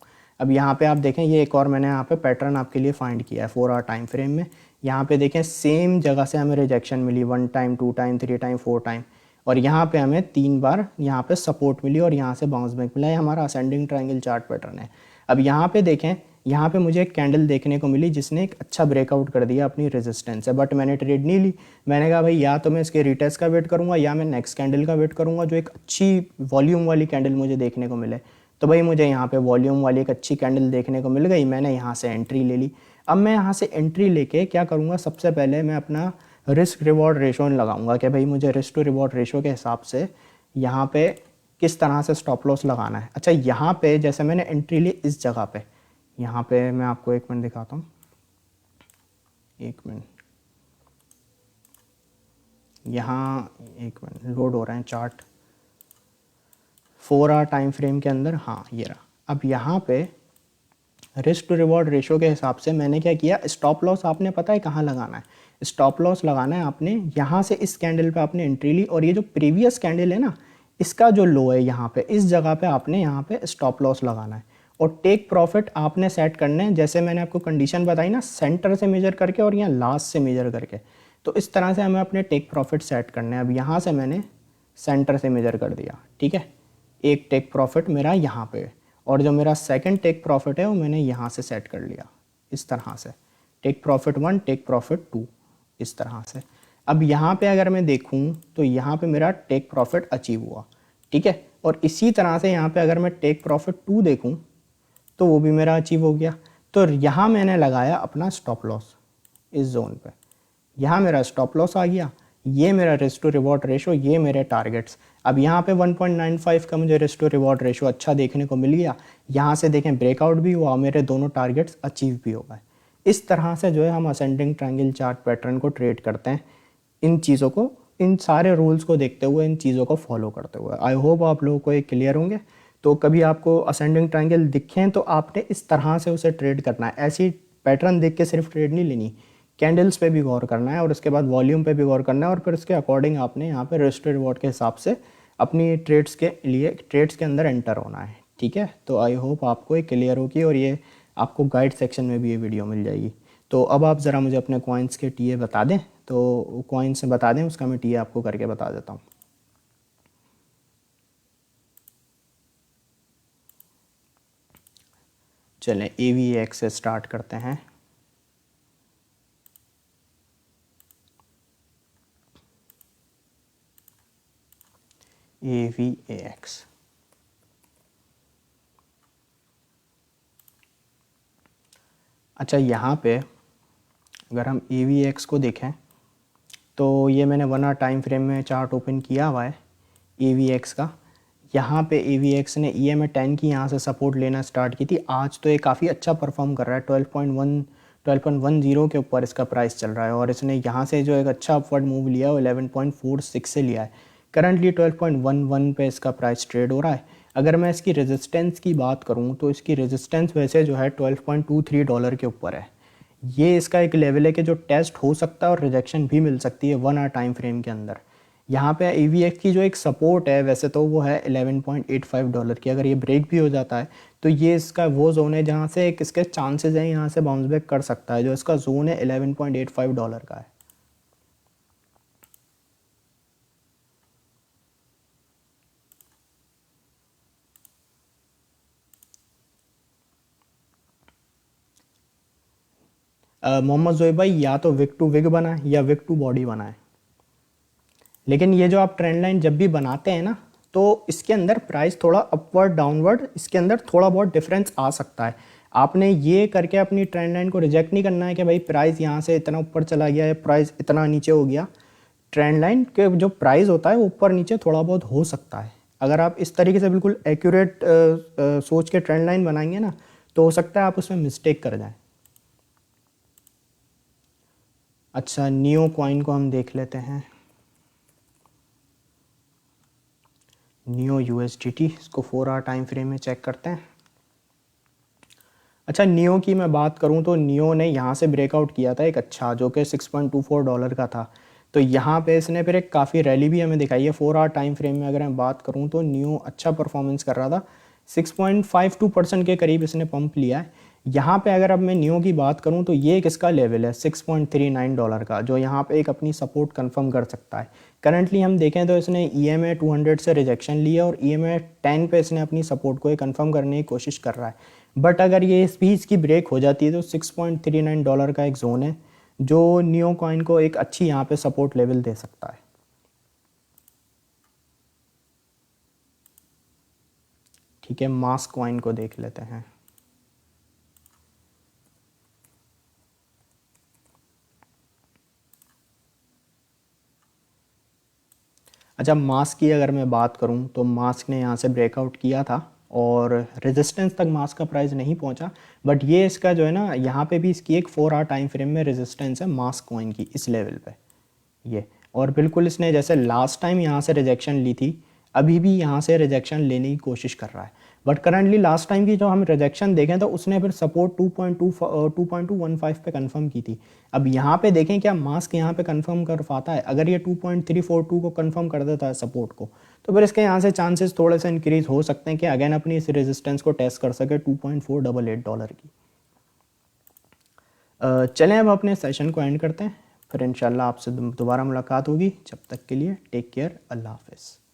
A: अब यहाँ पे आप देखें, ये एक और मैंने यहाँ पे पैटर्न आपके लिए फाइंड किया है 4 आवर टाइम फ्रेम में। यहाँ पे देखें सेम जगह से हमें रिजेक्शन मिली 1 टाइम, 2 टाइम, 3 टाइम, 4 टाइम, और यहाँ पे हमें 3 बार यहाँ पे सपोर्ट मिली और यहाँ से बाउंस बैक मिला है। हमारा असेंडिंग ट्रायंगल चार्ट पैटर्न है। अब यहाँ पे देखें, यहाँ पे मुझे एक कैंडल देखने को मिली जिसने एक अच्छा ब्रेकआउट कर दिया अपनी रेजिस्टेंस से, बट मैंने ट्रेड नहीं ली। मैंने कहा भाई या तो मैं इसके रिटेस्ट का वेट करूँगा या मैं नेक्स्ट कैंडल का वेट करूँगा जो एक अच्छी वॉल्यूम वाली कैंडल मुझे देखने को मिले। तो भाई मुझे यहाँ पे वॉल्यूम वाली एक अच्छी कैंडल देखने को मिल गई, मैंने यहाँ से एंट्री ले ली। अब मैं यहाँ से एंट्री लेके क्या करूँगा, सबसे पहले मैं अपना रिस्क रिवॉर्ड रेशो लगाऊंगा कि भाई मुझे रिस्क टू रिवॉर्ड रेशो के हिसाब से यहाँ पे किस तरह से स्टॉप लॉस लगाना है। अच्छा, यहाँ पे जैसे मैंने एंट्री ली इस जगह पे, यहाँ पे मैं आपको 1 मिनट दिखाता हूँ, 1 मिनट, यहाँ 1 मिनट लोड हो रहा है चार्ट 4 आवर टाइम फ्रेम के अंदर। हाँ ये रहा। अब यहाँ पे रिस्क टू रिवॉर्ड रेशो के हिसाब से मैंने क्या किया, स्टॉप लॉस आपने पता है कहाँ लगाना है, स्टॉप लॉस लगाना है आपने यहाँ से इस कैंडल पे आपने एंट्री ली और ये जो प्रीवियस कैंडल है ना, इसका जो लो है यहाँ पे इस जगह पे आपने यहाँ पे स्टॉप लॉस लगाना है। और टेक प्रॉफिट आपने सेट करने हैं, जैसे मैंने आपको कंडीशन बताई ना, सेंटर से मेजर करके और यहाँ लास्ट से मेजर करके। तो इस तरह से हमें अपने टेक प्रॉफिट सेट करने हैं। अब यहाँ से मैंने सेंटर से मेजर कर दिया, ठीक है, एक टेक प्रॉफिट मेरा यहाँ पे, और जो मेरा सेकंड टेक प्रॉफिट है वो मैंने यहाँ से सेट कर लिया इस तरह से, टेक प्रॉफिट 1, टेक प्रॉफिट 2, इस तरह से। अब यहाँ पे अगर मैं देखूँ तो यहाँ पे मेरा टेक प्रॉफिट अचीव हुआ, ठीक है, और इसी तरह से यहाँ पे अगर मैं टेक प्रॉफिट 2 देखूँ तो वो भी मेरा अचीव हो गया। तो यहाँ मैंने लगाया अपना स्टॉप लॉस इस जोन पे, यहाँ मेरा स्टॉप लॉस आ गया, ये मेरा रिस्क टू रिवॉर्ड रेशो, ये मेरे टारगेट्स। अब यहाँ पे 1.95 का मुझे रिस्क टू रिवॉर्ड रेशो अच्छा देखने को मिल गया। यहाँ से देखें ब्रेकआउट भी हुआ, मेरे दोनों टारगेट्स अचीव भी हो गए। इस तरह से जो है हम असेंडिंग ट्रायंगल चार्ट पैटर्न को ट्रेड करते हैं, इन चीज़ों को, इन सारे रूल्स को देखते हुए, इन चीज़ों को फॉलो करते हुए। आई होप आप लोगों को ये क्लियर होंगे। तो कभी आपको असेंडिंग ट्रायंगल दिखें तो आपने इस तरह से उसे ट्रेड करना है, ऐसी पैटर्न देख के सिर्फ ट्रेड नहीं लेनी, कैंडल्स पे भी गौर करना है और उसके बाद वॉल्यूम पे भी गौर करना है, और फिर उसके अकॉर्डिंग आपने यहाँ पे रिस्क रिवॉर्ड के हिसाब से अपनी ट्रेड्स के लिए ट्रेड्स के अंदर एंटर होना है, ठीक है। तो आई होप आपको ये क्लियर होगी और ये आपको गाइड सेक्शन में भी ये वीडियो मिल जाएगी। तो अब आप ज़रा मुझे अपने कॉइन्स के टीए बता दें, तो कॉइन्स बता दें, उसका मैं टीए आपको करके बता देता हूँ। चलें AVX से स्टार्ट करते हैं। AVAX, अच्छा यहाँ पे अगर हम AVX को देखें तो ये मैंने 1 आवर टाइम फ्रेम में चार्ट ओपन किया हुआ है AVX का। यहाँ पे AVX ने EMA 10 की यहाँ से सपोर्ट लेना स्टार्ट की थी। आज तो ये काफ़ी अच्छा परफॉर्म कर रहा है, 12.10 के ऊपर इसका प्राइस चल रहा है, और इसने यहाँ से जो एक अच्छा अपवर्ड मूव लिया है 11.46 से लिया है। करंटली 12.11 पे इसका प्राइस ट्रेड हो रहा है। अगर मैं इसकी रेजिस्टेंस की बात करूँ तो इसकी रेजिस्टेंस वैसे जो है $12.23 के ऊपर है। ये इसका एक लेवल है कि जो टेस्ट हो सकता है और रिजेक्शन भी मिल सकती है 1 आवर टाइम फ्रेम के अंदर। यहाँ पे AVX की जो एक सपोर्ट है वैसे तो वो है $11.85 की, अगर ये ब्रेक भी हो जाता है तो ये इसका वो जोन है जहाँ से एक इसके चांसेस हैं यहाँ से बाउंस बैक कर सकता है। जो इसका जोन है $11.85 का है। मोहम्मद जोए भाई, या तो विक टू विग बना है या विक टू बॉडी बना है। लेकिन ये जो आप ट्रेंड लाइन जब भी बनाते हैं ना, तो इसके अंदर प्राइस थोड़ा अपवर्ड डाउनवर्ड इसके अंदर थोड़ा बहुत डिफरेंस आ सकता है। आपने ये करके अपनी ट्रेंड लाइन को रिजेक्ट नहीं करना है कि भाई प्राइस यहाँ से इतना ऊपर चला गया है, प्राइस इतना नीचे हो गया। ट्रेंड लाइन के जो प्राइस होता है वो ऊपर नीचे थोड़ा बहुत हो सकता है। अगर आप इस तरीके से बिल्कुल एक्यूरेट सोच के ट्रेंड लाइन बनाएंगे ना, तो हो सकता है आप उसमें मिस्टेक कर जाएं। अच्छा, नियो कॉइन को हम देख लेते हैं। नियो USDT, इसको 4 आवर टाइम फ्रेम में चेक करते हैं। अच्छा, नियो की मैं बात करूं तो नियो ने यहाँ से ब्रेकआउट किया था एक अच्छा, जो कि $6.24 का था। तो यहाँ पे इसने फिर एक काफ़ी रैली भी हमें दिखाई है। 4 आवर टाइम फ्रेम में अगर मैं बात करूँ तो नियो अच्छा परफॉर्मेंस कर रहा था, 6.52% के करीब इसने पंप लिया है। यहाँ पे अगर अब मैं नियो की बात करूँ तो ये किसका लेवल है, $6.39 का, जो यहाँ पे एक अपनी सपोर्ट कंफर्म कर सकता है। करंटली हम देखें तो इसने EMA 200 से रिजेक्शन लिया और EMA 10 पे इसने अपनी सपोर्ट को कंफर्म करने की कोशिश कर रहा है। बट अगर ये इस भी इसकी ब्रेक हो जाती है तो $6.39 का एक जोन है जो नियो कॉइन को एक अच्छी यहाँ पे सपोर्ट लेवल दे सकता है। ठीक है, मास्क कॉइन को देख लेते हैं। अच्छा, मास्क की अगर मैं बात करूं तो मास्क ने यहाँ से ब्रेकआउट किया था और रेजिस्टेंस तक मास्क का प्राइस नहीं पहुंचा। बट ये इसका जो है ना, यहाँ पे भी इसकी एक 4 आवर टाइम फ्रेम में रेजिस्टेंस है मास्क कॉइन की इस लेवल पे ये। और बिल्कुल इसने जैसे लास्ट टाइम यहाँ से रिजेक्शन ली थी, अभी भी यहाँ से रिजेक्शन लेने की कोशिश कर रहा है। बट करंटली लास्ट टाइम की जो हम रिजेक्शन देखें तो उसने फिर सपोर्ट 2.215 पे कंफर्म की थी। अब यहाँ पे देखें क्या मास्क यहाँ पे कंफर्म कर पाता है। अगर ये 2.342 को कंफर्म कर देता है सपोर्ट को, तो फिर इसके यहाँ से चांसेस थोड़े से इंक्रीज हो सकते हैं कि अगेन अपनी इस रेजिस्टेंस को टेस्ट कर सके $2.488 की। चलें अब अपने सेशन को एंड करते हैं, फिर इंशाल्लाह आपसे दोबारा मुलाकात होगी। जब तक के लिए टेक केयर, अल्लाह हाफिज़।